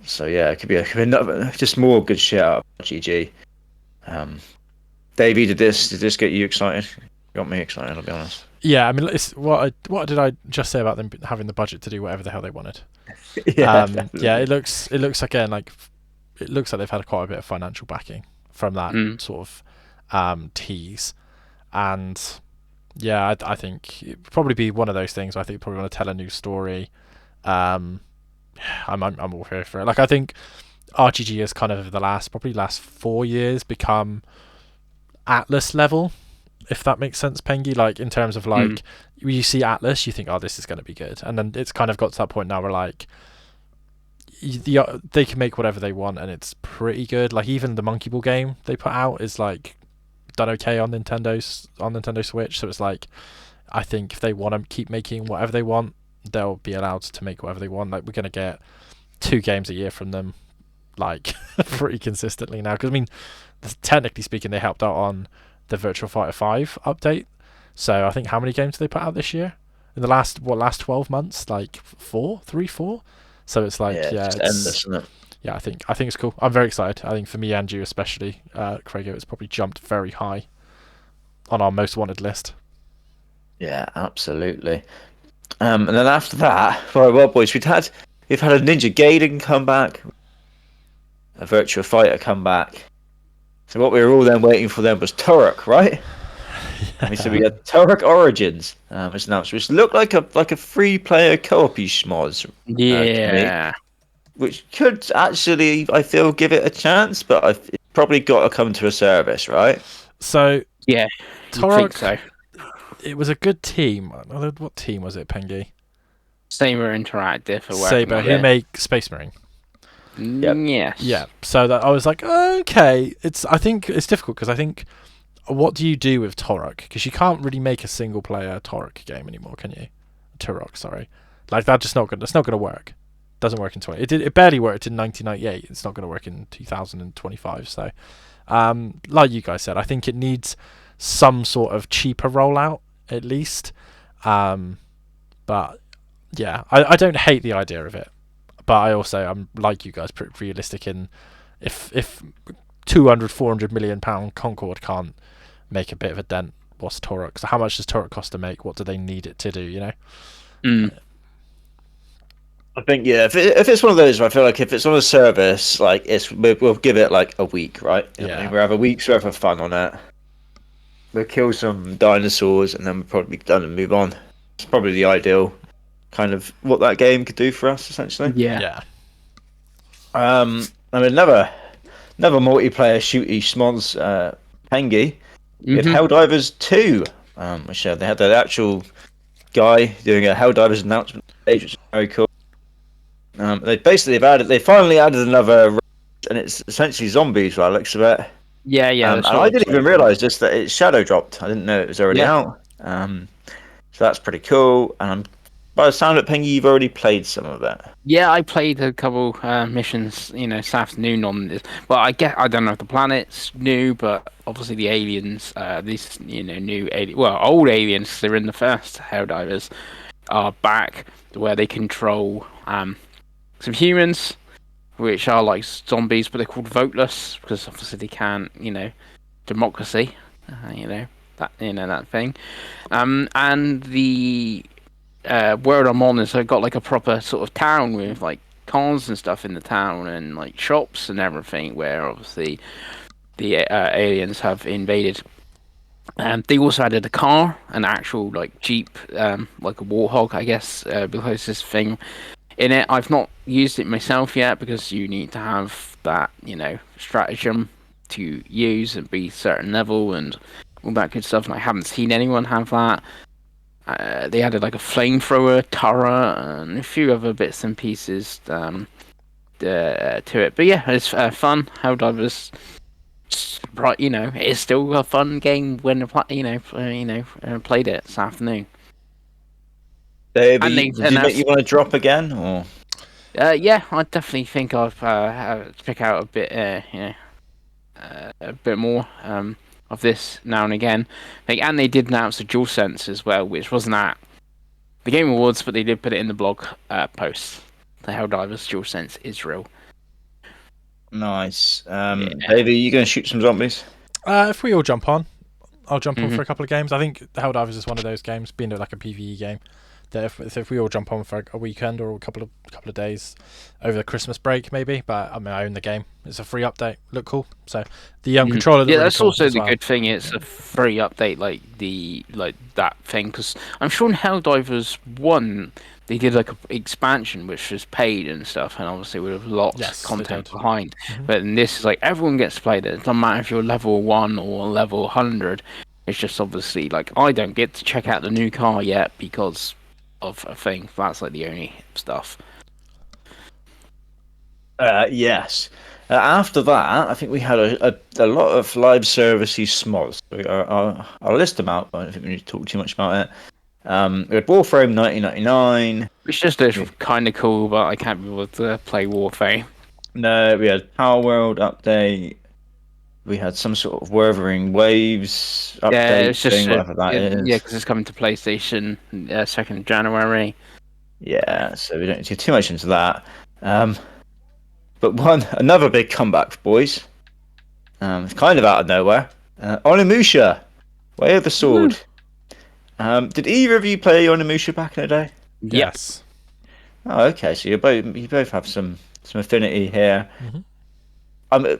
So yeah, it could be another, just more good shit out of RGG. Davey, did this get you excited? Got me excited, I'll be honest. Yeah, I mean, what did I just say about them having the budget to do whatever the hell they wanted? Yeah, it looks again like. It looks like they've had quite a bit of financial backing from that sort of tease, and yeah, I think it'd probably be one of those things. I think you probably want to tell a new story. I'm all here for it. Like, I think RGG has kind of probably last 4 years become Atlas level, if that makes sense, Pengi. Like, in terms of like you see Atlas, you think, oh, this is going to be good, and then it's kind of got to that point now where like. They can make whatever they want and it's pretty good. Like, even the Monkey Ball game they put out is like done okay on Nintendo Switch. So it's like, I think if they want to keep making whatever they want, they'll be allowed to make whatever they want. Like, we're gonna get 2 games a year from them, like pretty consistently now. Because I mean, technically speaking, they helped out on the Virtual Fighter 5 update. So I think how many games did they put out this year? In the last 12 months, like 4. So it's like, it's endless, isn't it? Yeah, I think it's cool. I'm very excited. I think for me and you especially, Craigo, it's probably jumped very high on our most wanted list. Yeah, absolutely. And then after that, well, boys, we've had a Ninja Gaiden come back, a Virtua Fighter come back. So what we were all then waiting for then was Turok, right? Yeah. So we had Turok Origins was announced, which looked like a free-player co-op-y schmoz. Yeah. Which could actually, I feel, give it a chance, but it's probably got to come to a service, right? So yeah, Turok, so. It was a good team. What team was it, Pengi? Saber Interactive. Saber, who make Space Marine. Yep. Yes. Yeah. So that I was like, okay. I think it's difficult because I think. What do you do with Turok? Because you can't really make a single-player Turok game anymore, can you? Turok, sorry. Like, that's just not good. That's not going to work. Doesn't work in 20. It barely worked in 1998. It's not going to work in 2025. So, like you guys said, I think it needs some sort of cheaper rollout at least. But yeah, I don't hate the idea of it. But I'm like you guys, pretty realistic in if 200, 400 million pound Concord can't make a bit of a dent, what's Turok? So how much does Turok cost to make? What do they need it to do? You know. I think if it's one of those, I feel like if it's on a service, like we'll give it like a week, right? Yeah. I mean, we'll have a week's worth of fun on it. We'll kill some dinosaurs and then we'll probably be done and move on. It's probably the ideal kind of what that game could do for us, essentially. Yeah. I mean, another multiplayer shooty schmoz, Pengi. We had Helldivers 2, which they had the actual guy doing a Helldivers announcement stage, which is very cool. They finally added another race, and it's essentially zombies by the looks of it. Yeah. And I didn't even realise just that it shadow dropped. I didn't know it was already out. So that's pretty cool. And by the sound of it, Pengi, you've already played some of it. Yeah, I played a couple missions, this afternoon on this. Well, I don't know if the planet's new, but obviously the aliens, these, new old aliens, they're in the first Helldivers, are back where they control some humans, which are like zombies, but they're called voteless because obviously they can't, democracy, that thing, and the world I'm on is I've got like a proper sort of town with like cars and stuff in the town and like shops and everything where obviously the aliens have invaded. And they also added a car, an actual like Jeep, like a Warthog, I guess, the closest thing in it. I've not used it myself yet because you need to have that, stratagem to use and be certain level and all that good stuff. And I haven't seen anyone have that. They added like a flamethrower turret and a few other bits and pieces to it. But yeah, it's fun. Helldivers, right? It's still a fun game when played it this afternoon. Dave, did you think you want to drop again, or? Yeah, I definitely think I'll pick out a bit, a bit more of this now and again. And they did announce a DualSense as well, which wasn't at the Game Awards, but they did put it in the blog post. The Helldivers DualSense is real. Nice. Dave, are you going to shoot some zombies? If we all jump on, I'll jump on for a couple of games. I think the Helldivers is one of those games, being like a PvE game, that if we all jump on for a weekend or a couple of days over the Christmas break, maybe. But I mean, I own the game. It's a free update. Look cool. So the controller. Yeah, that's really also the good thing. It's a free update, like that thing. Because I'm sure in Helldivers 1 they did like an expansion which was paid and stuff, and obviously with lots of content behind. But in this is like everyone gets to play it. It doesn't matter if you're level 1 or level 100. It's just obviously like I don't get to check out the new car yet because of a thing. That's like the only stuff. Yes. After that, I think we had a lot of live servicey smods. I'll list them out, but I don't think we need to talk too much about it. We had Warframe 1999. Which just is kind of cool, but I can't be able to play Warframe. No, we had Power World update. We had some sort of Wuthering Waves update it's just thing, whatever that is. Yeah, because it's coming to PlayStation 2nd of January. Yeah, so we don't need to get too much into that. But another big comeback, boys. It's kind of out of nowhere. Onimusha, Way of the Sword. Did either of you play Onimusha back in the day? Yes. Oh, okay. So you both have some affinity here.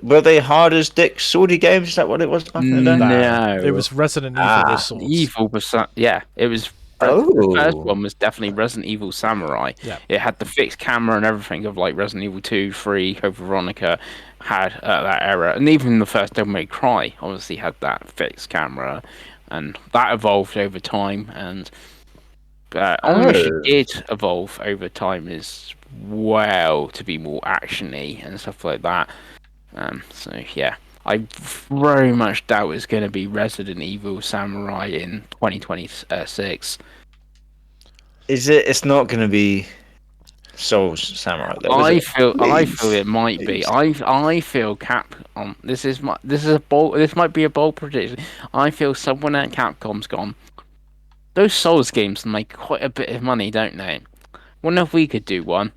Were they hard as Dick Swordy games? Is that what it was back in the day? No, it was Resident Evil with swords. It was. The first one was definitely Resident Evil Samurai. Yeah. It had the fixed camera and everything of like Resident Evil 2, 3, Code Veronica had that era, and even the first Devil May Cry obviously had that fixed camera, and that evolved over time. And Onimusha did evolve over time as well to be more actiony and stuff like that. So yeah, I very much doubt it's going to be Resident Evil Samurai in 2026. Is it? It's not going to be Souls Samurai. I feel it might be. I feel Capcom. This might be a bold prediction. I feel someone at Capcom's gone. Those Souls games make quite a bit of money, don't they? Wonder if we could do one.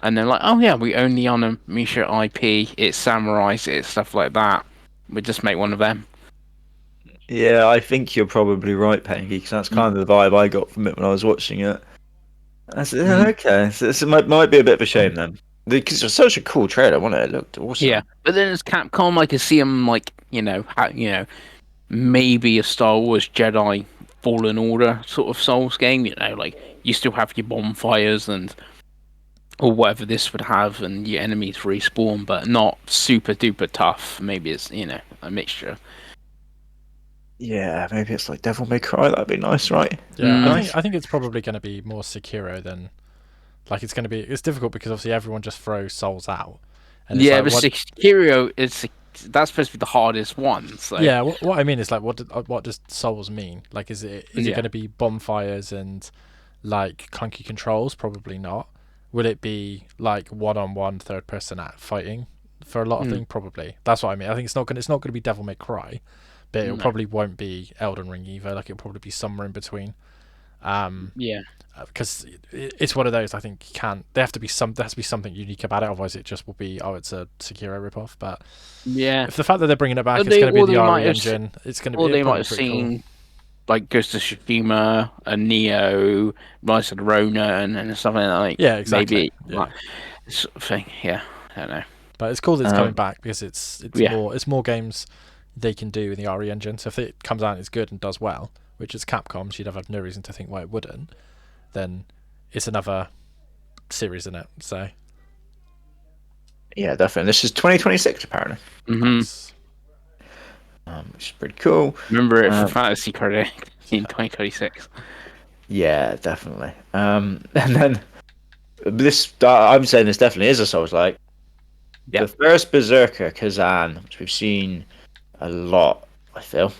And they're like, oh yeah, we own the Onimusha IP. It's samurais. It's stuff like that. We just make one of them. Yeah, I think you're probably right, Pengi, because that's Mm. kind of the vibe I got from it when I was watching it. I said, "Yeah, Mm. okay, so this might be a bit of a shame then, because it was such a cool trailer, wasn't it? It looked Yeah, awesome. but then as Capcom, I could see them like maybe a Star Wars Jedi Fallen Order sort of Souls game. Like you still have your bonfires and or whatever this would have, and your enemies respawn, but not super duper tough. Maybe it's a mixture. Yeah, maybe it's like Devil May Cry. That'd be nice, right? Yeah, I Mm. think Nice. I think it's probably going to be more Sekiro than like it's going to be. It's difficult because obviously everyone just throws Souls out, and it's Yeah, like but what. Sekiro is that's supposed to be the hardest one. So Yeah, what I mean is like what does Souls mean? Like, is it yeah. going to be bonfires and like clunky controls? Probably not. Will it be like one-on-one third person at fighting for a lot of Mm. things? Probably. That's what I mean. I think it's not going to be Devil May Cry, but it No. probably won't be Elden Ring either. Like it'll probably be somewhere in between. Yeah. Because it's one of those. I think you can't. There has to be something unique about it. Otherwise, it just will be it's a Sekiro ripoff. But Yeah. if the fact that they're bringing it back, But it's they going to be or the they might RE have engine. It's going to be or it'll they might probably be have pretty cool. seen like Ghost of Tsushima, a Neo, Rise of the Ronin, and something like Yeah, exactly. maybe Yeah, that sort of thing. Yeah, I don't know. but it's cool that it's coming Um, back because it's Yeah, more games they can do in the RE engine. So if it comes out and it's good and does well, which is Capcom, so you'd have no reason to think why it wouldn't. Then it's another series in it. So yeah, definitely. This is 2026 apparently, hmm nice. which is pretty cool. remember it for Um, Fantasy Credit in 2026. yeah, definitely. And then this, I'm saying this definitely is a Souls like Yeah. the first Berserker Kazan, which we've seen a lot. I feel.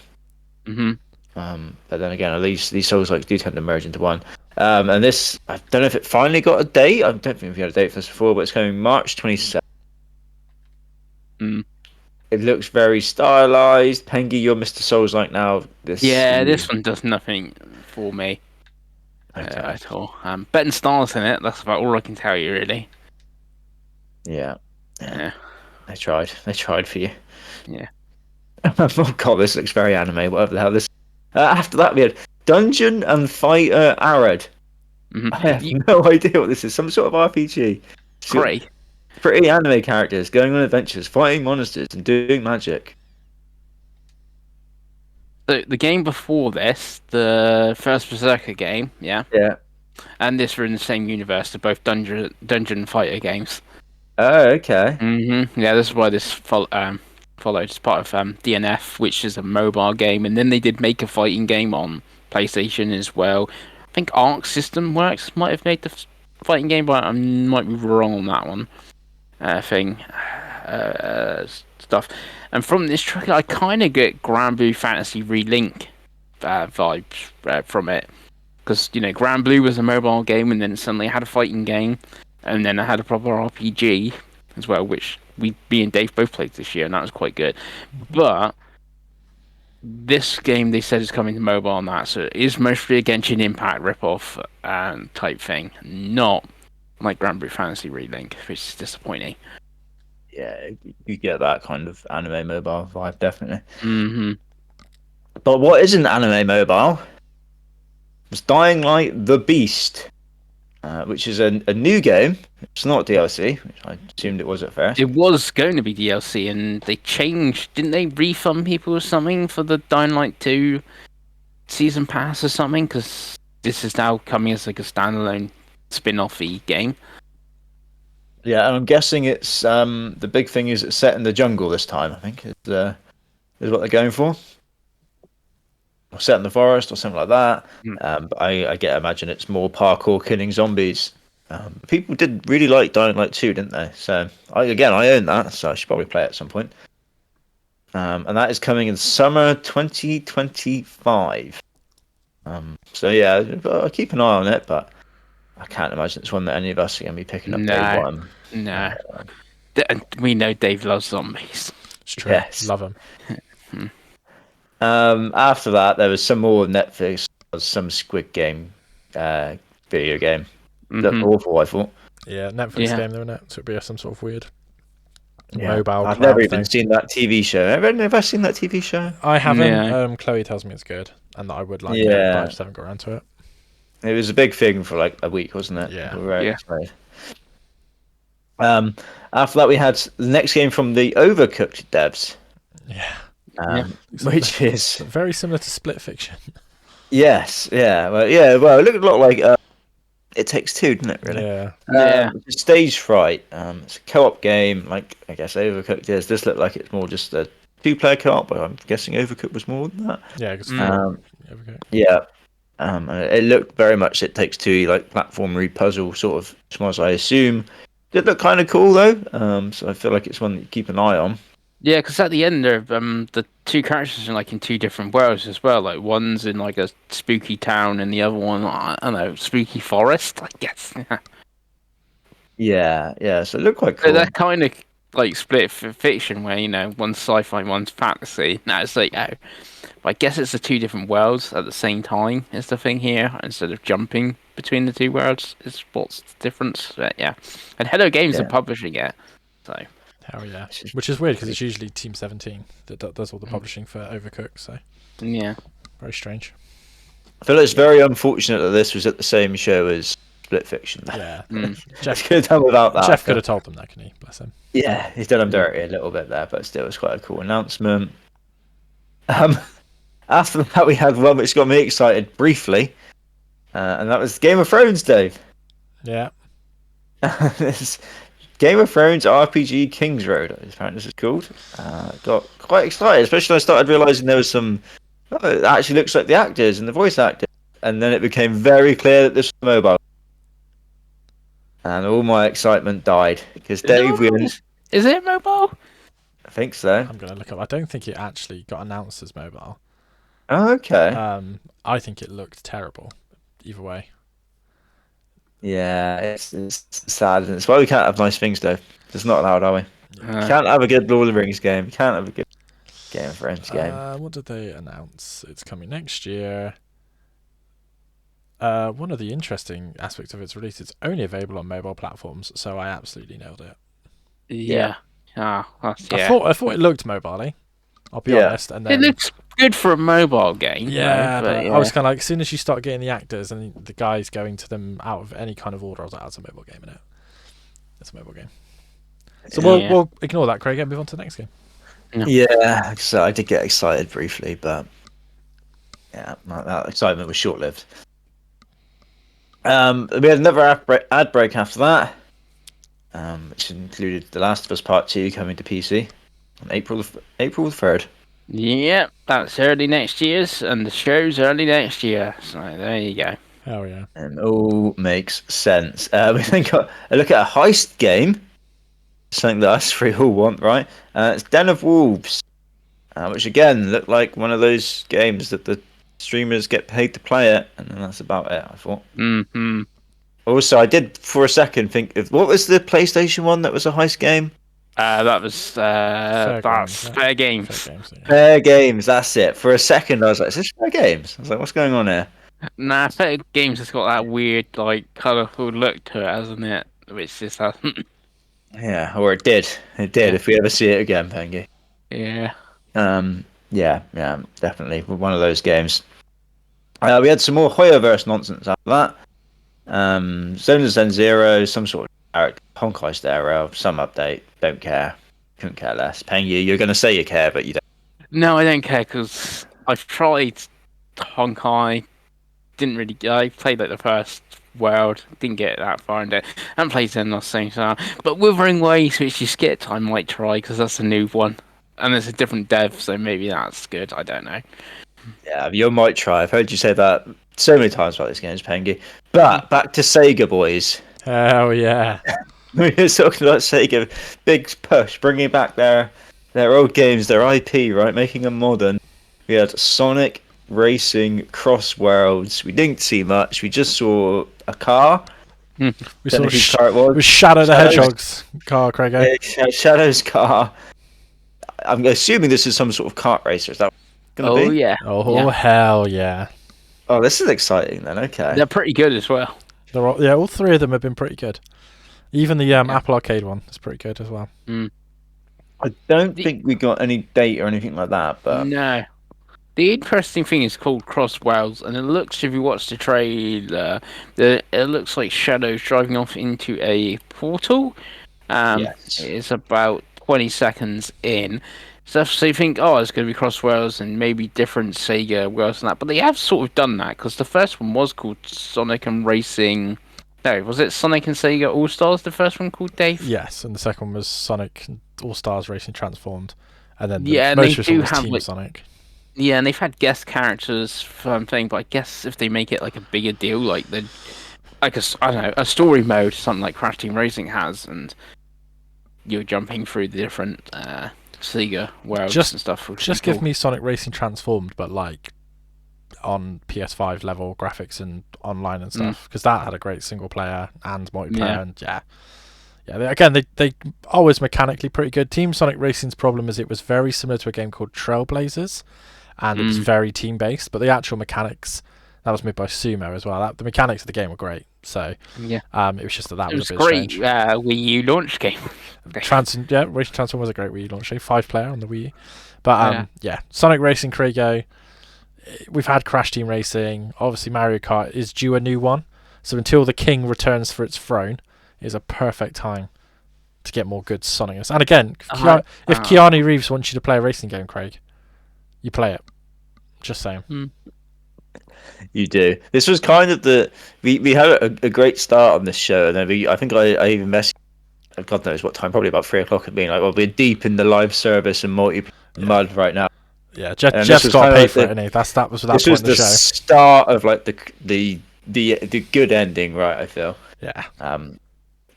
hmm But then again, at least these Souls like do tend to merge into one. And this, I don't know if it finally got a date. I don't think we had a date for this before, but it's coming March 27th. Mm. It looks very stylized. Pengi, you're Mr. Souls like now. This, Yeah, this one does nothing for me okay, at all. Betting stars in it. That's about all I can tell you, really. yeah, yeah. Yeah, They tried. They tried for you. yeah. Oh god, this looks very anime. Whatever the hell this. After that, we had Dungeon and Fighter Arad. hmm I have You no idea what this is. Some sort of RPG. So, pray. pretty anime characters going on adventures, fighting monsters, and doing magic. The game before this, the first Berserker game, yeah, Yeah. and this were in the same universe. They're both dungeon fighter games. Oh, okay. Yeah, this is why this followed as part of DNF, which is a mobile game, and then they did make a fighting game on PlayStation as well. I think Arc System Works might have made the fighting game, but I might be wrong on that one. Thing, stuff, and from this trailer, I kind of get Grand Blue Fantasy Relink vibes from it, because Grand Blue was a mobile game, and then suddenly had a fighting game, and then I had a proper RPG as well, which me and Dave both played this year, and that was quite good. But this game they said is coming to mobile and that, so it is mostly a Genshin Impact ripoff type thing, not like Grand Blue Fantasy Relink, which is disappointing. Yeah, you get that kind of anime mobile vibe, definitely. hmm But what isn't anime mobile? It's Dying Light: The Beast, which is a new game. It's not DLC, which I assumed it was at first. It was going to be DLC, and they changed. Didn't they refund people or something for the Dying Light 2 season pass or something? Because this is now coming as like a standalone spin-off-y game. Yeah, and I'm guessing it's the big thing is it's set in the jungle this time. I think is what they're going for. Or set in the forest or something like that. Mm. But I get imagine it's more parkour killing zombies. People did really like Dying Light 2, didn't they? So I own that, so I should probably play it at some point. And that is coming in summer 2025. So yeah, I'll keep an eye on it, but I can't imagine it's one that any of us are going to be picking up day No, one. no. And we know Dave loves zombies. It's true. Yes. Love them. After that, there was some more Netflix, some Squid Game video game. Looked hmm awful, I thought. Yeah, Netflix Yeah. game though, innit? So it'd be some sort of weird. mobile I've cloud never even thing. seen that TV show. Have I seen that TV show? I haven't. No. Chloe tells me it's good and that I would like it, but I Yeah, just haven't got around to it. it was a big thing for like a week, wasn't it? Yeah. People were very Yeah. excited. After that, we had the next game from the Overcooked devs, Yeah. which is Very similar to Split Fiction. yes, yeah, well, it looked a lot like It Takes Two, didn't it? Really? Yeah. Yeah. Stage Fright. It's a co-op game, like I guess Overcooked is. This looked like it's more just a two-player co-op, but I'm guessing Overcooked was more than that. Yeah, because okay. Yeah. And it looked very much It Takes Two, like platform puzzle sort of, as far as I assume. Did look kind of cool though, so I feel like it's one that you keep an eye on. Yeah, because at the end, the two characters are like in two different worlds as well. Like one's in like a spooky town, and the other one, I don't know, spooky forest. I guess. Yeah. So it looked quite So cool. they're kind of like split fiction, where one's sci-fi, one's fantasy. Now it's like, oh, but I guess it's the two different worlds at the same time. Is the thing here instead of jumping between the two worlds? Is what's the difference? But yeah, and Hello Games are publishing it, so. Hell yeah. Which is weird because it's usually Team 17 that does all the publishing for Overcooked, so Yeah. very strange. I feel it's very unfortunate that this was at the same show as Split Fiction. Yeah. Jeff could have done without that. Jeff could have told them that, couldn't he? Bless him. Yeah, he's done them dirty a little bit there, but still, it's quite a cool announcement. After that, we had one which got me excited briefly, and that was Game of Thrones, Dave. Yeah. This Game of Thrones RPG King's Road, apparently this is called. Got quite excited, especially when I started realising there was some... Oh, it actually looks like the actors and the voice actors. And then it became very clear that this was mobile. And all my excitement died. Because Dave, Is it mobile? I think so. I'm going to look up. I don't think it actually got announced as mobile. Oh, okay. I think it looked terrible. Either way. Yeah, it's sad. It's why we can't have nice things, though. It's not allowed, are we? Can't have a good Lord of the Rings game. Can't have a good Game of Thrones game. What did they announce? It's coming next year. One of the interesting aspects of its release, it's only available on mobile platforms, so I absolutely nailed it. Yeah. Yeah. I thought it looked mobile-y. I'll be honest. And then It looks good for a mobile game. yeah, though, but I was kind of like, as soon as you start getting the actors and the guys going to them out of any kind of order, I was like, that's a mobile game, innit? It's a mobile game. So we'll ignore that, Craig, and move on to the next game. Yeah, so I did get excited briefly, but yeah, that excitement was short-lived. We had another ad break after that, which included The Last of Us Part 2 coming to PC on April the 3rd. Yep, that's early next year's, and the show's early next year. So there you go. Oh yeah. And all makes sense. We then got a look at a heist game, something that us three all want, right? It's Den of Wolves, which again looked like one of those games that the streamers get paid to play it, and then that's about it, I thought. Mm-hmm. Also, I did for a second think of what was the PlayStation one that was a heist game? That was Fair Games. Fair Games, that's it. For a second, I was like, "Is this Fair Games?" I was like, "What's going on here?" Nah, Fair Games has got that weird, like, colourful look to it, hasn't it? Which just hasn't. Yeah, or it did. It did. If we ever see it again, Pengi. Yeah. Yeah, definitely one of those games. We had some more Hoyoverse nonsense after that. Zone Zen Zero, some sort of Honkai Stereo, some update. Don't care. Couldn't care less. Pengi, you're going to say you care, but you don't. No, I don't care because I've tried Honkai. Didn't really. I played like the first world. Didn't get that far into it. I haven't played Zen Lost Same Time. But Wuthering Waves, which you skipped, I might try because that's a new one. And there's a different dev, so maybe that's good. I don't know. Yeah, you might try. I've heard you say that so many times about this game, Pengi. But back to Sega, boys. Hell yeah. We were talking about Sega, big push, bringing back their old games, their IP, right, making them modern. We had Sonic Racing Cross Worlds. We didn't see much. We just saw a car. We saw whose car it was. It was Shadow the Hedgehog's car, Craig. Yeah, Shadow's car. I'm assuming this is some sort of kart racer. Is that going to be? Yeah. Oh, hell yeah. Oh, this is exciting then. Okay. They're pretty good as well. All three of them have been pretty good. Even the Apple Arcade one is pretty good as well. I don't think we got any date or anything like that, but No. The interesting thing is called Cross Wales, and it looks, if you watch the trailer, it looks like Shadow's driving off into a portal. yes. It's about 20 seconds in. So you think, oh, it's going to be Cross Wales and maybe different Sega worlds and that. But they have sort of done that, because the first one was called Sonic and Racing. No, was it Sonic and Sega All Stars, the first one called, Dave? Yes, and the second one was Sonic All Stars Racing Transformed, and then the Yeah, and they most recent do was have Team like, Sonic. yeah, and they've had guest characters from thing, but I guess if they make it like a bigger deal, like the, like I don't know, a story mode, something like Crash Team Racing has, and you're jumping through the different Sega worlds and stuff. Just give me Sonic Racing Transformed, but like on PS5 level graphics and online and stuff, because that had a great single player and multiplayer, and they always mechanically pretty good. Team Sonic Racing's problem is it was very similar to a game called Trailblazers, and it was very team based, but the actual mechanics, that was made by Sumo as well. The mechanics of the game were great, so it was just that it was a bit great. strange. Wii U launch game. Racing Transform was a great Wii U launch game, 5-player on the Wii U. But Sonic Racing Krago. We've had Crash Team Racing. Obviously, Mario Kart is due a new one. So until the king returns for its throne, is a perfect time to get more good Sonicness. And again, if Keanu Reeves wants you to play a racing game, Craig, you play it. Just saying. You do. This was kind of we had a great start on this show, and then I think I even messaged, God knows what time, probably about 3:00, at being like, well, we're deep in the live service and multiplayer mud right now. Yeah, Jeff's got to pay for it, innit? That was that point in the show. This was the start of like the good ending, right? I feel. Yeah.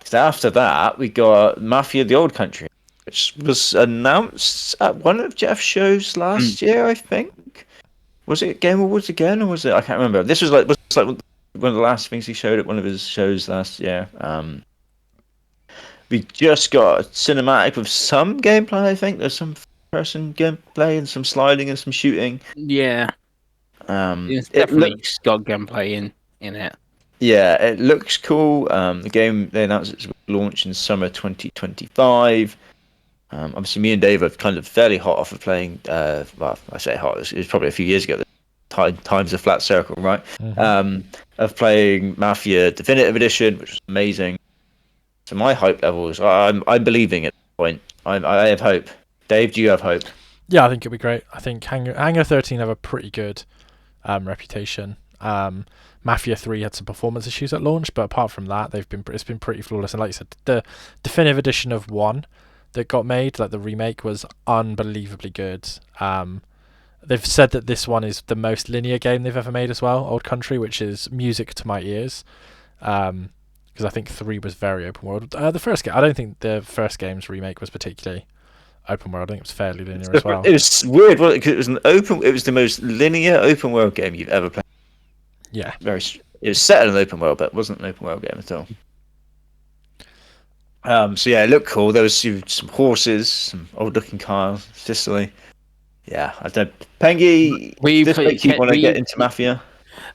So after that, we got Mafia: The Old Country, which was announced at one of Jeff's shows last year, I think. Was it Game Awards again, or was it? I can't remember. This was like one of the last things he showed at one of his shows last year. We just got a cinematic with some gameplay. I think there's some person gameplay and some sliding and some shooting. Yeah. It's definitely got gameplay in it. Yeah, it looks cool. The game, they announced it's launch in summer 2025. Obviously, me and Dave are kind of fairly hot off of playing. Well, I say hot. It was probably a few years ago. Time's a flat circle, right? Mm-hmm. Of playing Mafia Definitive Edition, which was amazing. So my hype level is, I'm believing at this point. I have hope. Dave, do you have hope? Yeah, I think it'll be great. I think Hangar 13 have a pretty good reputation. Mafia 3 had some performance issues at launch, but apart from that, it's been pretty flawless. And like you said, the definitive edition of 1 that got made, like the remake, was unbelievably good. They've said that this one is the most linear game they've ever made as well, Old Country, which is music to my ears. Because I think 3 was very open world. The first game, I don't think the first game's remake was particularly open world. I think it was fairly linear as well. It was weird, because it was the most linear open world game you've ever played. Yeah, it was set in an open world, but it wasn't an open world game at all. So yeah, it looked cool. There was some horses, some old-looking cars, Sicily. Yeah, I don't. Pengi, does make you want to get into Mafia?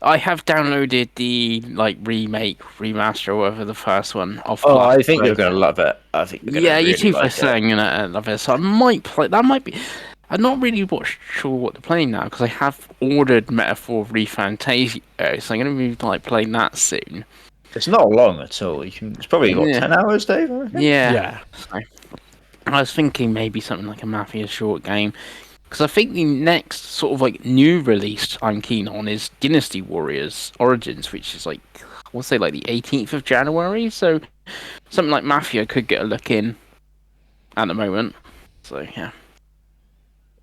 I have downloaded the remake, remaster, or whatever the first one. I think you're gonna love it. I think you're gonna really YouTube like are saying you're gonna love it, so I might play. That might be. I'm not really sure what to play now, because I have ordered Metaphor ReFantasia, so I'm gonna be playing that soon. It's not long at all. It's probably 10 hours, Dave. Yeah. So, I was thinking maybe something like a Mafia short game. Because I think the next sort of new release I'm keen on is Dynasty Warriors Origins, which is we'll say the 18th of January. So something like Mafia could get a look in at the moment. So yeah.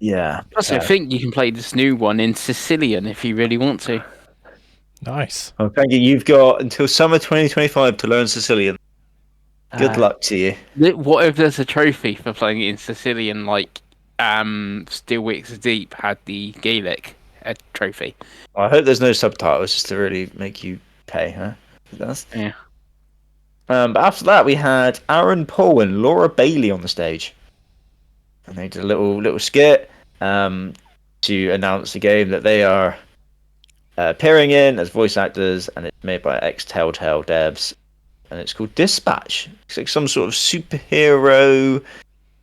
Yeah. Plus, I think you can play this new one in Sicilian if you really want to. Nice. Well, Pengi, you've got until summer 2025 to learn Sicilian. Good luck to you. What if there's a trophy for playing it in Sicilian, Still Weeks Deep had the Gaelic trophy? I hope there's no subtitles just to really make you pay, huh? Yeah. But after that, we had Aaron Paul and Laura Bailey on the stage, and they did a little skit to announce the game that they are appearing in as voice actors, and it's made by ex-Telltale devs, and it's called Dispatch. It's like some sort of superhero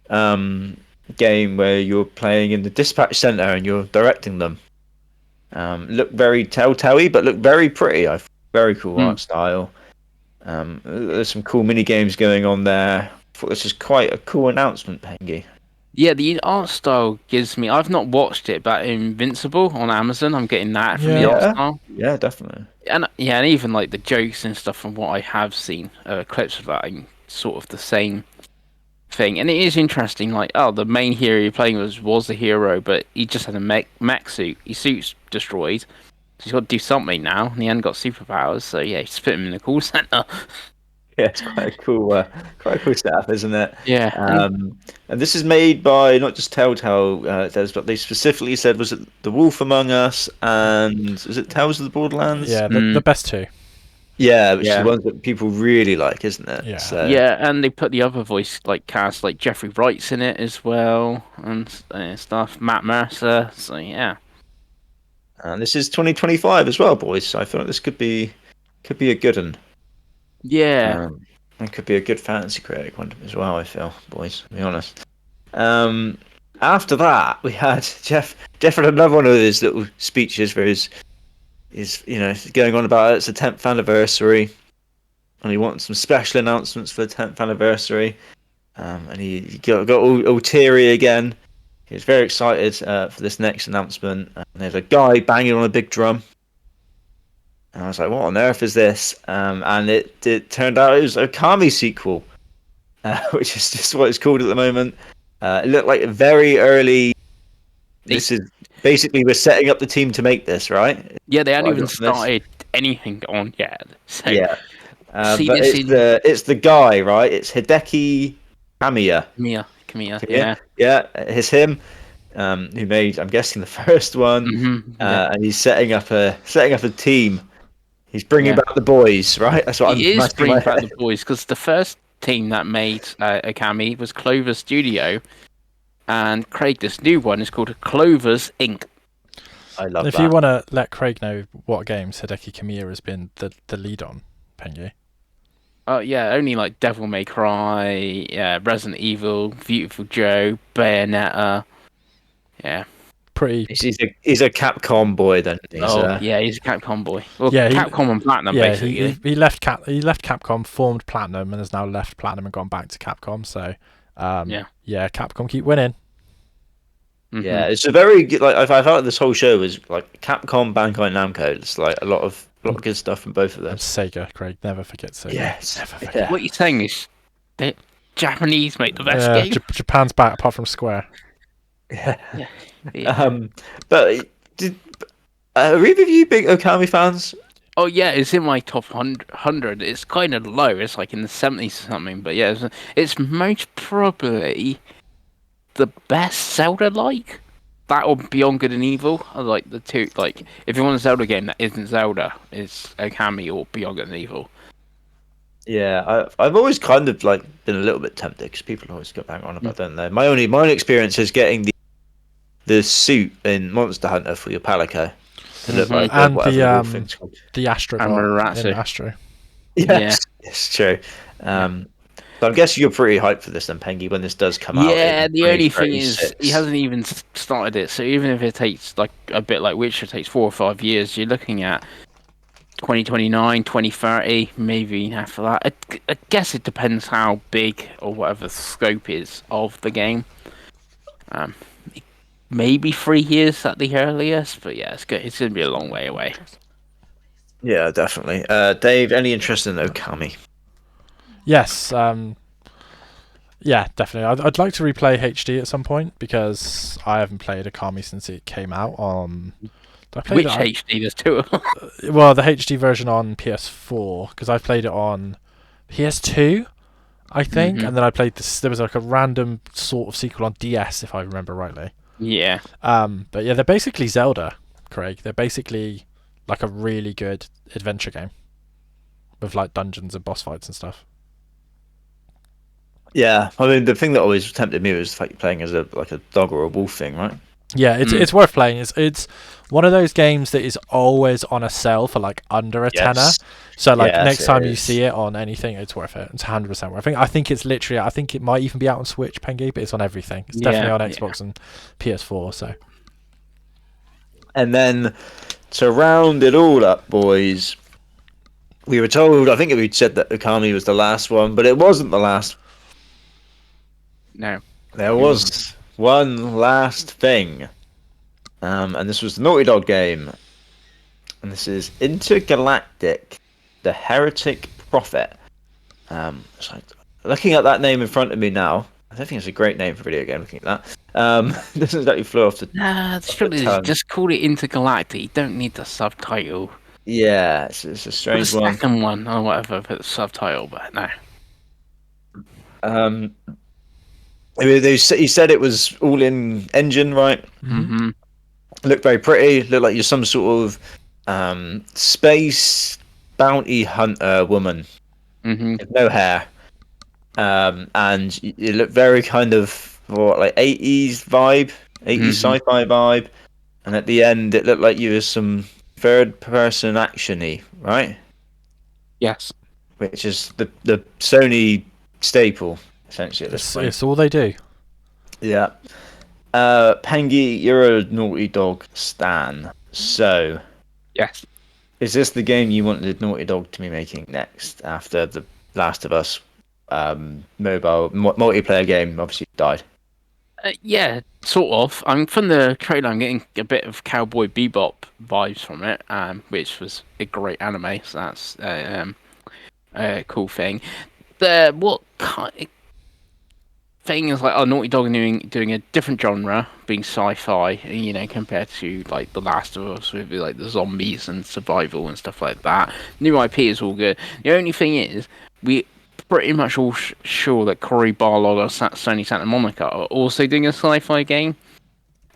game where you're playing in the dispatch center and you're directing them. Look very telltale-y, but look very pretty. Very cool art style. There's some cool mini games going on there. I thought this was quite a cool announcement, Pengi. Yeah, the art style gives me. I've not watched it, but Invincible on Amazon, I'm getting that from the art style. Yeah, definitely. And even like the jokes and stuff from what I have seen, clips of that, and sort of the same thing. And it is interesting. Like, the main hero you're playing was the hero, but he just had a mech suit. His suit's destroyed. So he's got to do something now, and he hasn't got superpowers. So yeah, just put him in the call center. Yeah, it's quite a cool setup, isn't it? Yeah. And this is made by not just Telltale, but they specifically said, was it The Wolf Among Us and was it Tales of the Borderlands? Yeah, the best two. Yeah, which is the ones that people really like, isn't it? Yeah. So, yeah, and they put the other voice cast, like Jeffrey Wright's in it as well, and stuff. Matt Mercer. So yeah. And this is 2025 as well, boys. So I feel like this could be a good one. Yeah. It could be a good fantasy creative one as well, I feel, boys, to be honest. After that, we had Jeff had another one of his little speeches where he's going on about it's the 10th anniversary, and he wants some special announcements for the 10th anniversary. And he got all teary again. He was very excited for this next announcement. And there's a guy banging on a big drum. And I was like, what on earth is this? And it turned out it was a Okami sequel, which is just what it's called at the moment. It looked like a very early... This is basically, we're setting up the team to make this, right? Yeah, they hadn't even started anything on yet. So, yeah. But it's the guy, right? It's Hideki Kamiya. Kamiya, yeah. Yeah, it's him. Who made, I'm guessing, the first one. Mm-hmm, and he's setting up a team. He's bringing back the boys, right? That's what he is bringing back the boys, because the first team that made Okami was Clover Studio, and Craig, this new one is called Clover's Inc. I love that. If you want to let Craig know what games Hideki Kamiya has been the lead on, Pengi. Oh yeah, only like Devil May Cry, Resident Evil, Beautiful Joe, Bayonetta. Yeah. Pretty. He's a Capcom boy then. He's a Capcom boy. Well, yeah, Capcom and Platinum basically. He left Capcom, formed Platinum, and has now left Platinum and gone back to Capcom. So, Capcom keep winning. Mm-hmm. Yeah, it's a very good. Like I felt like this whole show was like Capcom, Bandai Namco. It's like a lot of good stuff from both of them. And Sega, Craig, never forget Sega. Yes, never forget. Yeah. What you're saying is, the Japanese make the best game. Japan's back, apart from Square. Yeah. But did are either of you big Okami fans? Oh yeah, it's in my top 100. It's kind of low. It's like in the 70s or something. But yeah, it's most probably the best Zelda-like. That or Beyond Good and Evil are like the two. Like, if you want a Zelda game that isn't Zelda, it's Okami or Beyond Good and Evil. Yeah, I've always kind of like been a little bit tempted because people always go bang on about, don't they? My only experience is getting the suit in Monster Hunter for your Palico. Look like and the Astro in Astro. Yes, it's true. So I'm guessing you're pretty hyped for this then, Pengi, when this does come out. Yeah, the only thing is he hasn't even started it. So even if it takes like a bit like Witcher takes 4 or 5 years, you're looking at 2029, 2030, maybe after that. I guess it depends how big or whatever the scope is of the game. Maybe 3 years at the earliest, but yeah, it's going to be a long way away. Yeah, definitely. Dave, any interest in Okami? Yes. Yeah, definitely. I'd like to replay HD at some point because I haven't played Okami since it came out on. Which HD? There's two of them. Well, the HD version on PS4 because I played it on PS2, I think, and then I played this. There was like a random sort of sequel on DS, if I remember rightly. Yeah. But yeah, they're basically Zelda, Craig. They're basically like a really good adventure game with like dungeons and boss fights and stuff. Yeah, I mean the thing that always tempted me was like playing as a dog or a wolf thing, right? Yeah, it's worth playing. It's one of those games that is always on a sale for like under a tenner. So like Yes, next it time you is. see it on anything, it's worth it. It's 100% worth it. I think it's literally. I think it might even be out on Switch, Pengi, but it's on everything. It's definitely on Xbox and PS4. So. And then to round it all up, boys, we were told. I think we said that Okami was the last one, but it wasn't the last. No. There was one last thing, and this was the Naughty Dog game, and this is Intergalactic: The Heretic Prophet. So looking at that name in front of me now, I don't think it's a great name for a video game. Looking at that, this is actually flew off the. Nah, just call it Intergalactic. You don't need the subtitle. Yeah, it's a Put the strange one. second one or whatever for the subtitle, but no. He said it was all in engine, right? Mm-hmm. Looked very pretty. Looked like you're some sort of space bounty hunter woman Mm-hmm. with no hair, and you look very kind of like 80s vibe, 80s sci-fi vibe, and at the end it looked like you were some third-person action-y, right? Yes. Which is the Sony staple essentially at this point. It's all they do. Yeah. Pengi, you're a Naughty Dog stan. So, Yes. is this the game you wanted Naughty Dog to be making next after the Last of Us mobile multiplayer game obviously died? Yeah, sort of. From the trailer, I'm getting a bit of Cowboy Bebop vibes from it, which was a great anime. So that's a cool thing. What kind of thing is like Naughty Dog doing a different genre, being sci-fi, you know, compared to like The Last of Us, with like the zombies and survival and stuff like that. New IP is all good. The only thing is, we pretty much all sure that Cory Barlog or Sony Santa Monica are also doing a sci-fi game.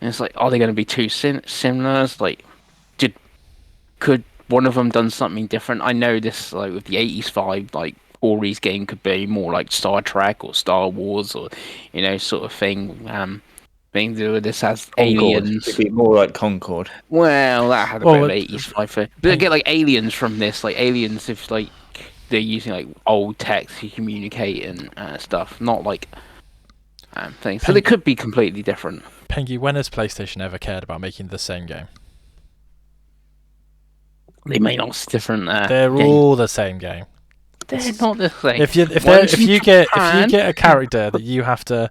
And it's like, are they going to be too similar? It's like, could one of them done something different? I know this, like with the 80s vibe, like Ori's game could be more like Star Trek or Star Wars or, you know, sort of thing. Being to do with this as Concord. aliens. It'd be more like Concord. Well, that had a bit of 80s vibe for it. But they get like aliens from this, like aliens if like they're using like old tech to communicate and stuff, not like things. So they could be completely different. Pengi, when has PlayStation ever cared about making the same game? They may not different. They're all the same game. They're not the same. If you get a character that you have to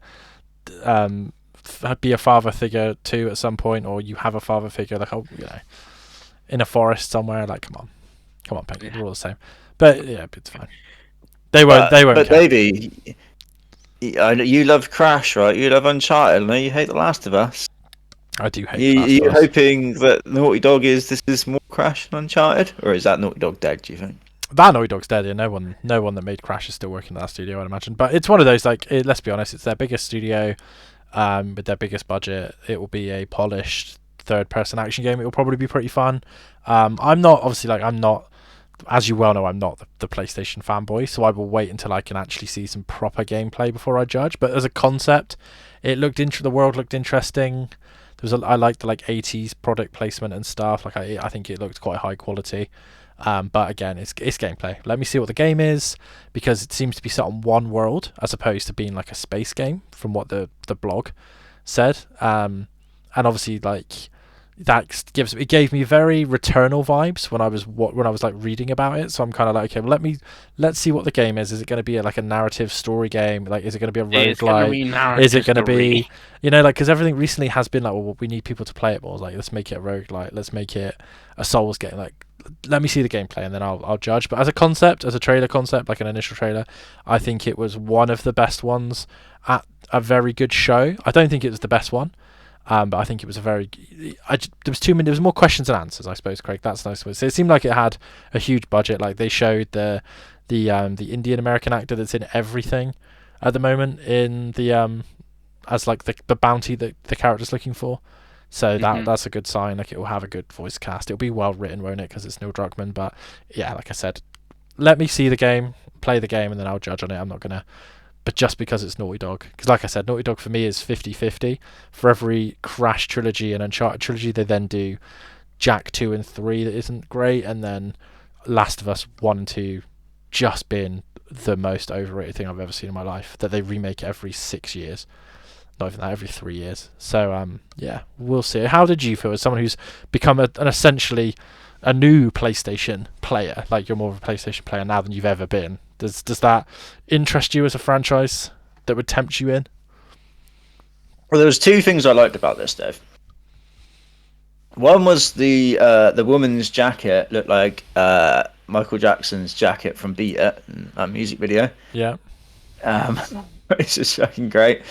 be a father figure to at some point, or you have a father figure like in a forest somewhere, like come on, Pengi, they're all the same. But yeah, it's fine. They won't. But care. baby, I know you love Crash, right? You love Uncharted. I know you hate The Last of Us. I do hate. You're hoping that Naughty Dog is more Crash than Uncharted, or is that Naughty Dog dead? Do you think? That Naughty Dog's dead. Yeah, no one that made Crash is still working in that studio, I'd imagine. But it's one of those let's be honest, it's their biggest studio, with their biggest budget. It will be a polished third-person action game. It will probably be pretty fun. I'm not, as you well know, I'm not the PlayStation fanboy, so I will wait until I can actually see some proper gameplay before I judge. But as a concept, the world looked interesting. I liked the 80s product placement and stuff. Like I think it looked quite high quality. But again, it's gameplay. Let me see what the game is, because it seems to be set on one world as opposed to being like a space game, from what the blog said. And obviously, like it gave me very Returnal vibes when I was like reading about it. So I'm kind of like, okay, well, let's see what the game is. Is it going to be like a narrative story game? Like, is it going to be a roguelike? Is it going to be, because everything recently has been like, well, we need people to play it more. Like, let's make it a roguelike. Let's make it a Souls game. Like, let me see the gameplay and then I'll judge. But as a concept, as a trailer concept, like an initial trailer, I think it was one of the best ones at a very good show. I don't think it was the best one. But I think it was there was more questions than answers, I suppose, Craig. That's nice. So it seemed like it had a huge budget. Like they showed the Indian American actor that's in everything at the moment in the as like the bounty that the character's looking for. So that's a good sign. Like it will have a good voice cast. It'll be well written, won't it? Because it's Neil Druckmann. But yeah, like I said, let me see the game, play the game, and then I'll judge on it. I'm not gonna but just because it's Naughty Dog. Because like I said, Naughty Dog for me is 50-50. For every Crash trilogy and Uncharted trilogy, they then do Jak 2 and 3 that isn't great, and then Last of Us 1 and 2 just being the most overrated thing I've ever seen in my life, that they remake every 6 years. Not even that, every 3 years. So, yeah, we'll see. How did you feel as someone who's become an essentially a new PlayStation player? Like, you're more of a PlayStation player now than you've ever been. Does that interest you as a franchise that would tempt you in? Well, there was two things I liked about this, Dave. One was the woman's jacket looked like Michael Jackson's jacket from Beat It, that music video. Yeah. It's just fucking great.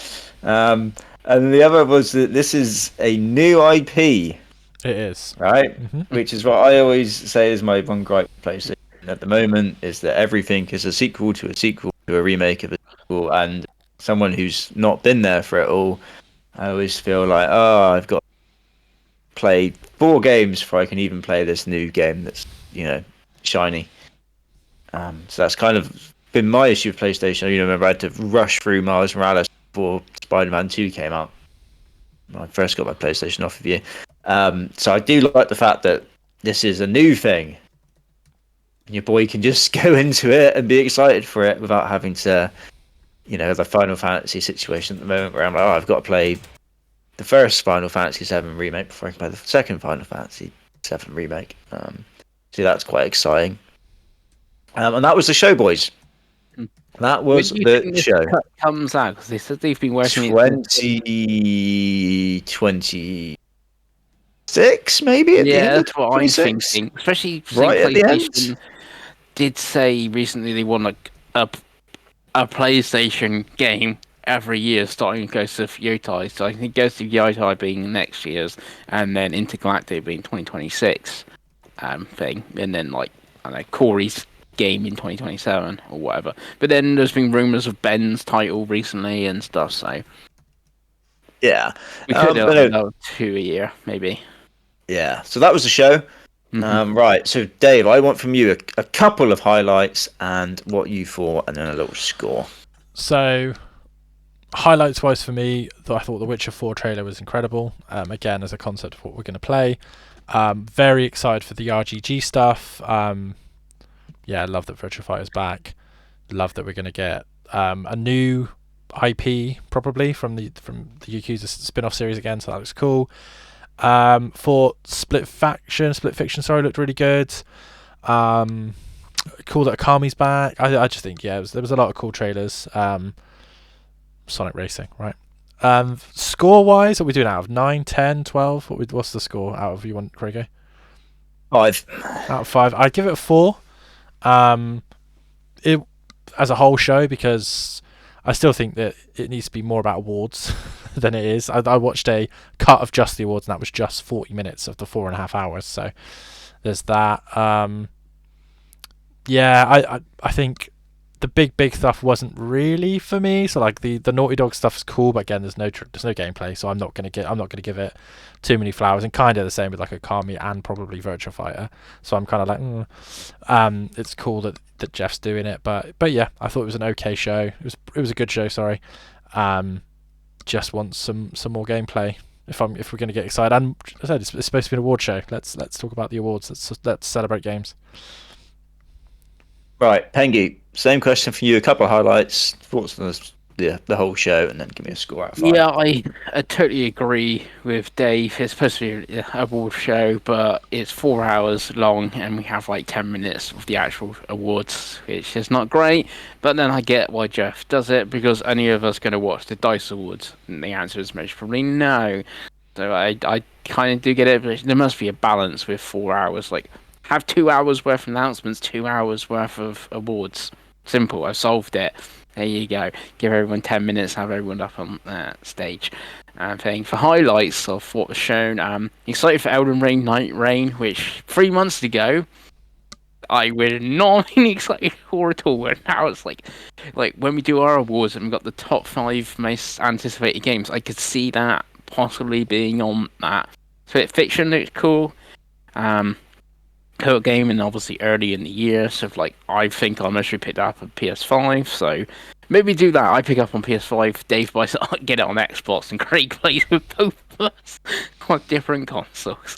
And the other was that this is a new IP. It is. Right? Mm-hmm. Which is what I always say is my one gripe with PlayStation at the moment, is that everything is a sequel to a remake of a sequel, and someone who's not been there for it all, I always feel like, oh, I've got to play 4 games before I can even play this new game that's, shiny. So that's kind of been my issue with PlayStation. I remember I had to rush through Miles Morales before Spider-Man 2 came out when I first got my PlayStation off of you. So I do like the fact that this is a new thing. Your boy can just go into it and be excited for it without having to, the Final Fantasy situation at the moment where I'm like, oh, I've got to play the first Final Fantasy VII remake before I can play the second Final Fantasy VII remake. So that's quite exciting. And that was the show, boys. That was the show. Comes out because they said they've been working 2026, maybe. Yeah, that's what I'm thinking. Especially right at the end. Did say recently they want like a PlayStation game every year, starting Ghost of Yotai. So I think Ghost of Yotai being next year's, and then Intergalactic being 2026 thing, and then like I don't know, Corey's game in 2027 or whatever. But then there's been rumors of Ben's title recently and stuff. So yeah, we could have another 2 a year, maybe. Yeah. So that was the show. Right, so Dave, I want from you a couple of highlights and what you thought, and then a little score. So, highlights-wise for me, I thought the Witcher 4 trailer was incredible. Again, as a concept of what we're going to play. Very excited for the RGG stuff. Yeah, I love that Virtua Fighter's back. Love that we're going to get a new IP, probably, from the Yakuza spin-off series again, so that looks cool. For Split Fiction, looked really good. Cool that Akami's back. I just think, there was a lot of cool trailers. Sonic Racing, right? Score wise, what are we doing out of 9, 10, 12? What's the score out of you want, Craigo? 5 out of 5. I'd give it a 4. It as a whole show, because I still think that it needs to be more about awards than it is. I watched a cut of just the awards, and that was just 40 minutes of the 4.5 hours. So there's that. I think the big stuff wasn't really for me. So like the Naughty Dog stuff is cool, but again, there's no gameplay, so I'm not gonna give it too many flowers. And kind of the same with like Okami and probably Virtua Fighter. So I'm kind of like, it's cool that Jeff's doing it, but yeah, I thought it was an okay show. It was a good show. Sorry, just want some more gameplay if we're gonna get excited. And as I said, it's supposed to be an award show. Let's talk about the awards. Let's celebrate games. Right, Pengi, same question for you. A couple of highlights, thoughts on the whole show, and then give me a score out of 5. Yeah, I totally agree with Dave. It's supposed to be an award show, but it's 4 hours long, and we have like 10 minutes of the actual awards, which is not great. But then I get why Jeff does it, because any of us going to watch the DICE Awards? And the answer is most probably no. So I kind of do get it, but there must be a balance with 4 hours. Like, have 2 hours worth of announcements, 2 hours worth of awards. Simple, I've solved it. There you go. Give everyone 10 minutes, have everyone up on stage. Thing. For highlights of what was shown, excited for Elden Ring Night Rain, which 3 months ago, I would not been excited for at all. And now it's like when we do our awards and we've got the top 5 most anticipated games, I could see that possibly being on that. Split Fiction looks cool. Co-op game, and obviously early in the year, so I think I mostly picked up a PS5, so Maybe do that. I pick up on PS5. Dave buys it, get it on Xbox, and Craig plays with both of us on different consoles.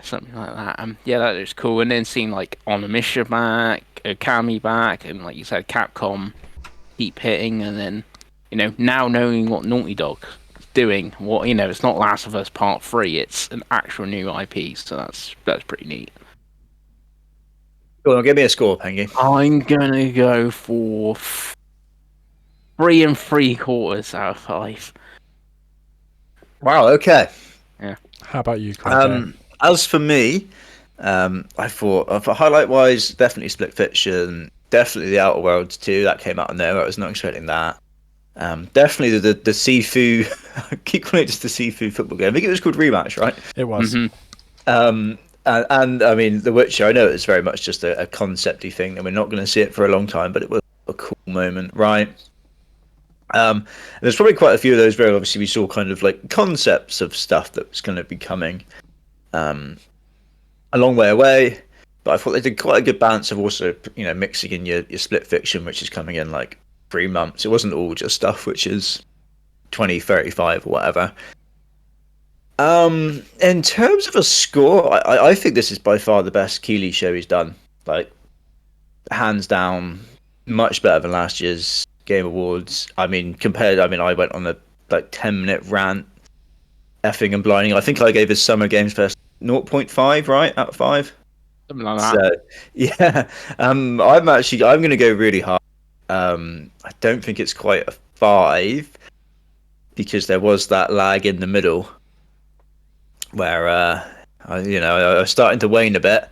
Something like that. Yeah, that is cool. And then seeing like Onimusha back, Okami back, and like you said, Capcom keep hitting, and then now knowing what Naughty Dog is doing. What it's not Last of Us Part 3. It's an actual new IP. So that's pretty neat. Go on, give me a score, Pengi. I'm gonna go for 3 3/4 out of 5. Wow. Okay. Yeah. How about you, Craig? As for me, I thought for highlight wise, definitely Split Fiction, definitely the Outer Worlds 2 that came out of nowhere. I was not expecting that. Definitely the Sifu. I keep calling it just the Sifu football game. I think it was called Rematch, right? It was. And I mean, The Witcher. I know it's very much just a concepty thing, and we're not going to see it for a long time, but it was a cool moment, right? There's probably quite a few of those where obviously we saw kind of like concepts of stuff that was going to be coming a long way away, but I thought they did quite a good balance of also mixing in your Split Fiction, which is coming in like 3 months. It wasn't all just stuff which is 2035 or whatever. In terms of a score, I think this is by far the best Keighley show he's done, like hands down, much better than last year's Game Awards. I mean, I went on a 10-minute rant, effing and blinding. I think I gave his Summer Games Fest 0.5, right, out of 5. Something like that. So yeah, I'm going to go really hard. I don't think it's quite a 5 because there was that lag in the middle where I was starting to wane a bit.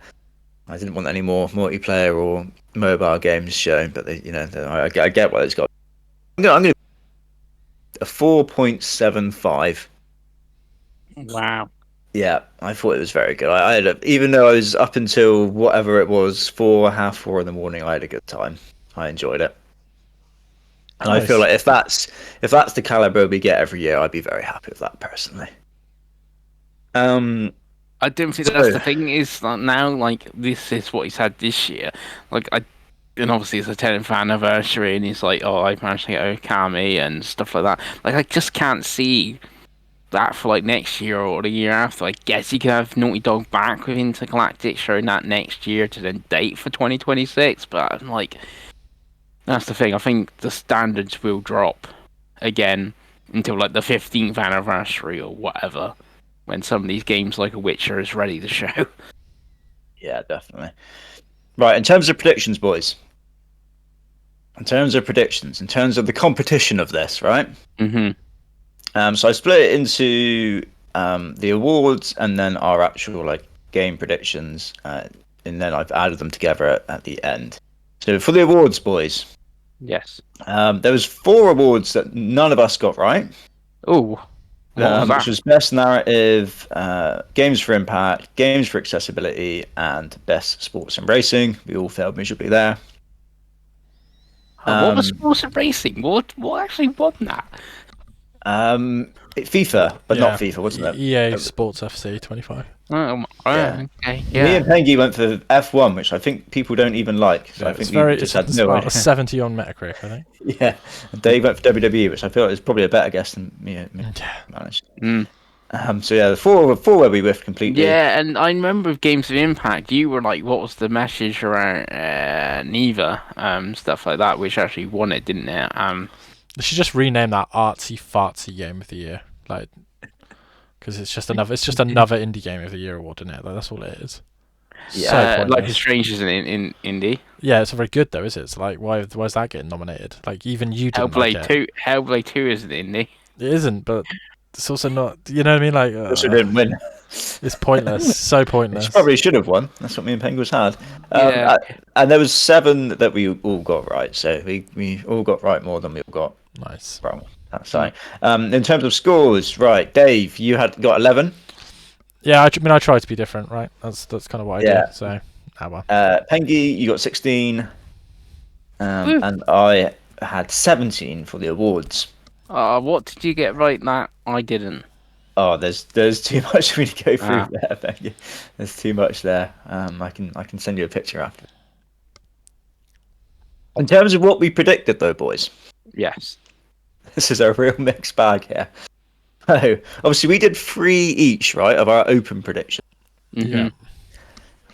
I didn't want any more multiplayer or mobile games shown, but I get what it's got. I'm going to a 4.75. Wow. Yeah, I thought it was very good. I had even though I was up until whatever it was, 4 in the morning, I had a good time. I enjoyed it, and Nice. I feel like if that's the caliber we get every year, I'd be very happy with that personally. I don't think that's the thing. Is like now, like this is what he's had this year. And obviously it's a 10th anniversary, and he's like, oh, I managed to get Okami and stuff like that. Like, I just can't see that for like next year or the year after. I guess you could have Naughty Dog back with Intergalactic showing that next year to then date for 2026. But I'm like, that's the thing. I think the standards will drop again until like the 15th anniversary or whatever, when some of these games like a Witcher is ready to show. Yeah, definitely. Right, in terms of predictions, boys. In terms of the competition of this, right? Mm-hmm. So I split it into the awards and then our actual game predictions, and then I've added them together at the end. So for the awards, boys. Yes. There was 4 awards that none of us got right. Oh. Which was Best Narrative, Games for Impact, Games for Accessibility, and Best Sports and Racing. We all failed miserably there. What was Sports and Racing? What actually won that? FIFA, but not FIFA, wasn't it? EA Sports FC 25. Oh, Yeah. okay. Yeah. Me and Pengi went for F1, which I think people don't even like. So Yeah, I think it's about a 70 on Metacritic, I think. Yeah, and Dave went for WWE, which I feel is probably a better guess than me managed. So yeah, the four where we whiffed completely. Yeah, and I remember with Games of Impact, you were like, what was the message around Neva, stuff like that, which actually won it, didn't it? They should just rename that artsy fartsy game of the year, because it's just another indie game of the year award, isn't it? That's all it is. Yeah, So Life is Strange isn't in indie. Yeah, it's very good though, is it? It's like why is that getting nominated? Like even you didn't like it. Hellblade 2 isn't indie. It isn't, but it's also not. You know what I mean? Like also didn't win. It's pointless. So pointless. Which probably should have won. That's what me and Penguins had. Yeah. And there was 7 that we all got right. So we all got right more than we all got Nice. wrong. That's fine. In terms of scores, right, Dave, you got 11. Yeah, I mean I try to be different, right? That's kind of what I do. So, well. Pengi, you got 16. And I had 17 for the awards. What did you get right that I didn't? Oh, there's too much for me to go through there. Thank you. There's too much there. I can send you a picture after. In terms of what we predicted, though, boys, Yes. this is a real mixed bag here. So, obviously, we did 3 each, right, of our open prediction. Yeah.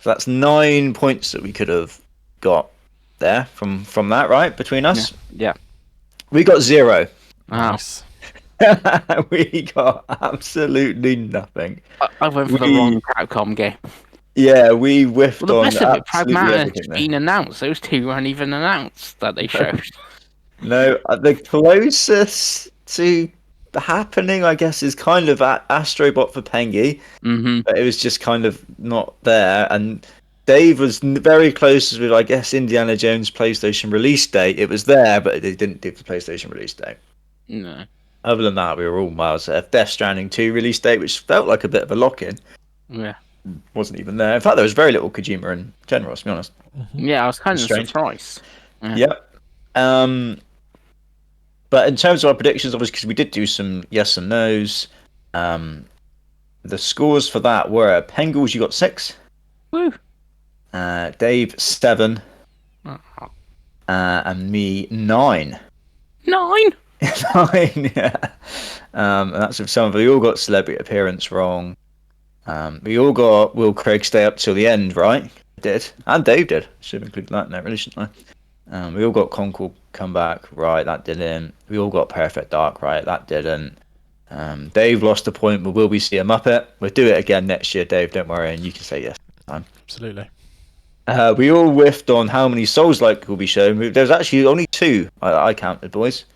So that's 9 points that we could have got there from that, right, between us. Yeah. We got 0. Wow. Nice. We got absolutely nothing. I went for the wrong Capcom game. Yeah, we whiffed Well, the on best of it, absolutely Pac-Man has everything just there. been announced. Those 2 weren't even announced that they showed. No, the closest to happening, I guess, is kind of Astrobot for Pengi, but it was just kind of not there. And Dave was very close with, I guess, Indiana Jones PlayStation release date. It was there, but they didn't do the PlayStation release date. No. Other than that, we were all miles ahead. Death Stranding 2 release date, which felt like a bit of a lock-in, Yeah. wasn't even there. In fact, there was very little Kojima in general, to be honest. Yeah, I was kind of Strange. surprised. Yeah. Yep. But in terms of our predictions, obviously, because we did do some yes and no's, the scores for that were Pengels, you got 6. Woo. Dave, 7. Oh. And me, 9. 9? 9, yeah. And that's with some of we all got celebrity appearance wrong. We all got Will Craig stay up till the end, right? Did. And Dave did. Should have included that in there, really, shouldn't I? We all got Concord come back, right? That didn't. We all got Perfect Dark, right? That didn't. Dave lost a point, but will we see a Muppet? We'll do it again next year, Dave. Don't worry, and you can say yes. Absolutely. We all whiffed on how many Souls-like will be shown. There's actually only 2 I counted, boys.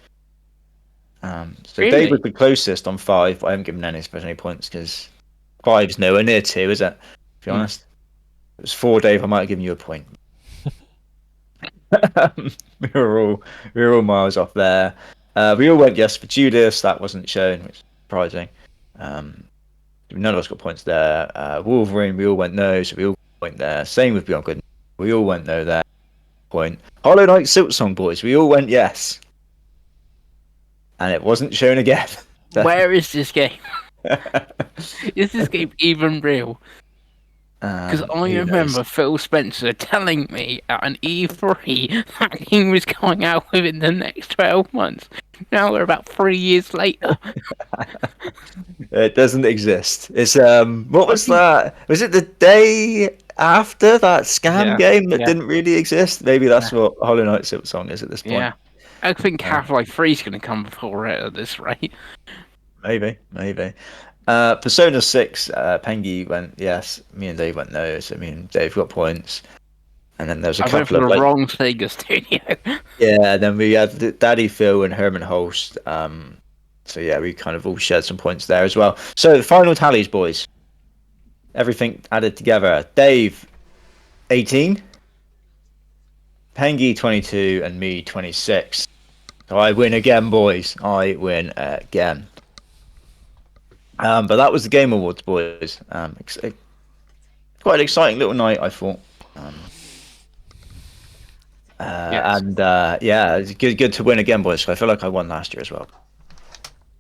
So Really? Dave was the closest on 5, but I haven't given any points because 5's nowhere near 2, is it? To be honest, if it was 4, Dave, I might have given you a point. we were all miles off there. We all went yes for Judas. That wasn't shown, which is surprising. None of us got points there. Wolverine, we all went no, so we all got a point there. Same with Beyond Good. We all went no there. Point. Hollow Knight Silksong, boys. We all went yes, and it wasn't shown again. Where is this game? Is this game even real? Because I remember Phil Spencer telling me at an E3 that game was coming out within the next 12 months. Now we're about 3 years later. It doesn't exist. It's what was that? Was it the day after that scam game that didn't really exist? Maybe that's what Hollow Knight Silksong is at this point. Yeah, I think Half-Life 3 is going to come before it at this rate. Maybe. Persona 6, Pengi went yes. Me and Dave went no. So me and Dave got points. And then there was a couple went for of the wrong Sega studio. Yeah, then we had Daddy Phil and Herman Holst. So yeah, we kind of all shared some points there as well. So the final tallies, boys. Everything added together. Dave, 18. Pengi, 22. And me, 26. So I win again, boys. I win again. But that was the Game Awards, boys. Quite an exciting little night, I thought. Yes. And it's good to win again, boys. I feel like I won last year as well.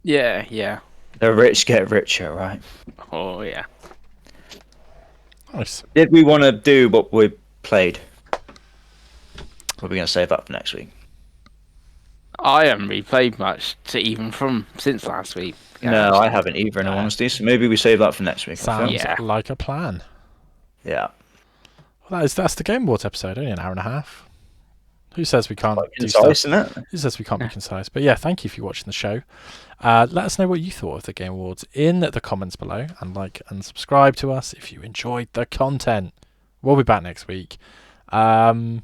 Yeah. The rich get richer, right? Oh, yeah. Nice. Did we want to do what we played? Or are we going to save that for next week? I haven't really played much since last week. No, I haven't either, in all honesty. So maybe we save that for next week. Sounds like a plan. Yeah. Well, that's the Game Awards episode. Only an hour and a half. Who says we can't do concise, stuff? isn't it? Who says we can't be concise? But yeah, thank you for watching the show. Let us know what you thought of the Game Awards in the comments below, and like and subscribe to us if you enjoyed the content. We'll be back next week. I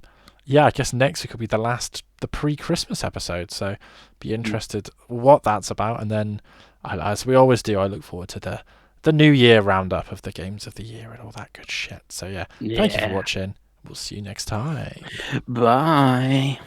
guess next week will be the pre-Christmas episode, so be interested what that's about. And then, as we always do, I look forward to the New Year roundup of the games of the year and all that good shit. So yeah. Thank you for watching. We'll see you next time. Bye.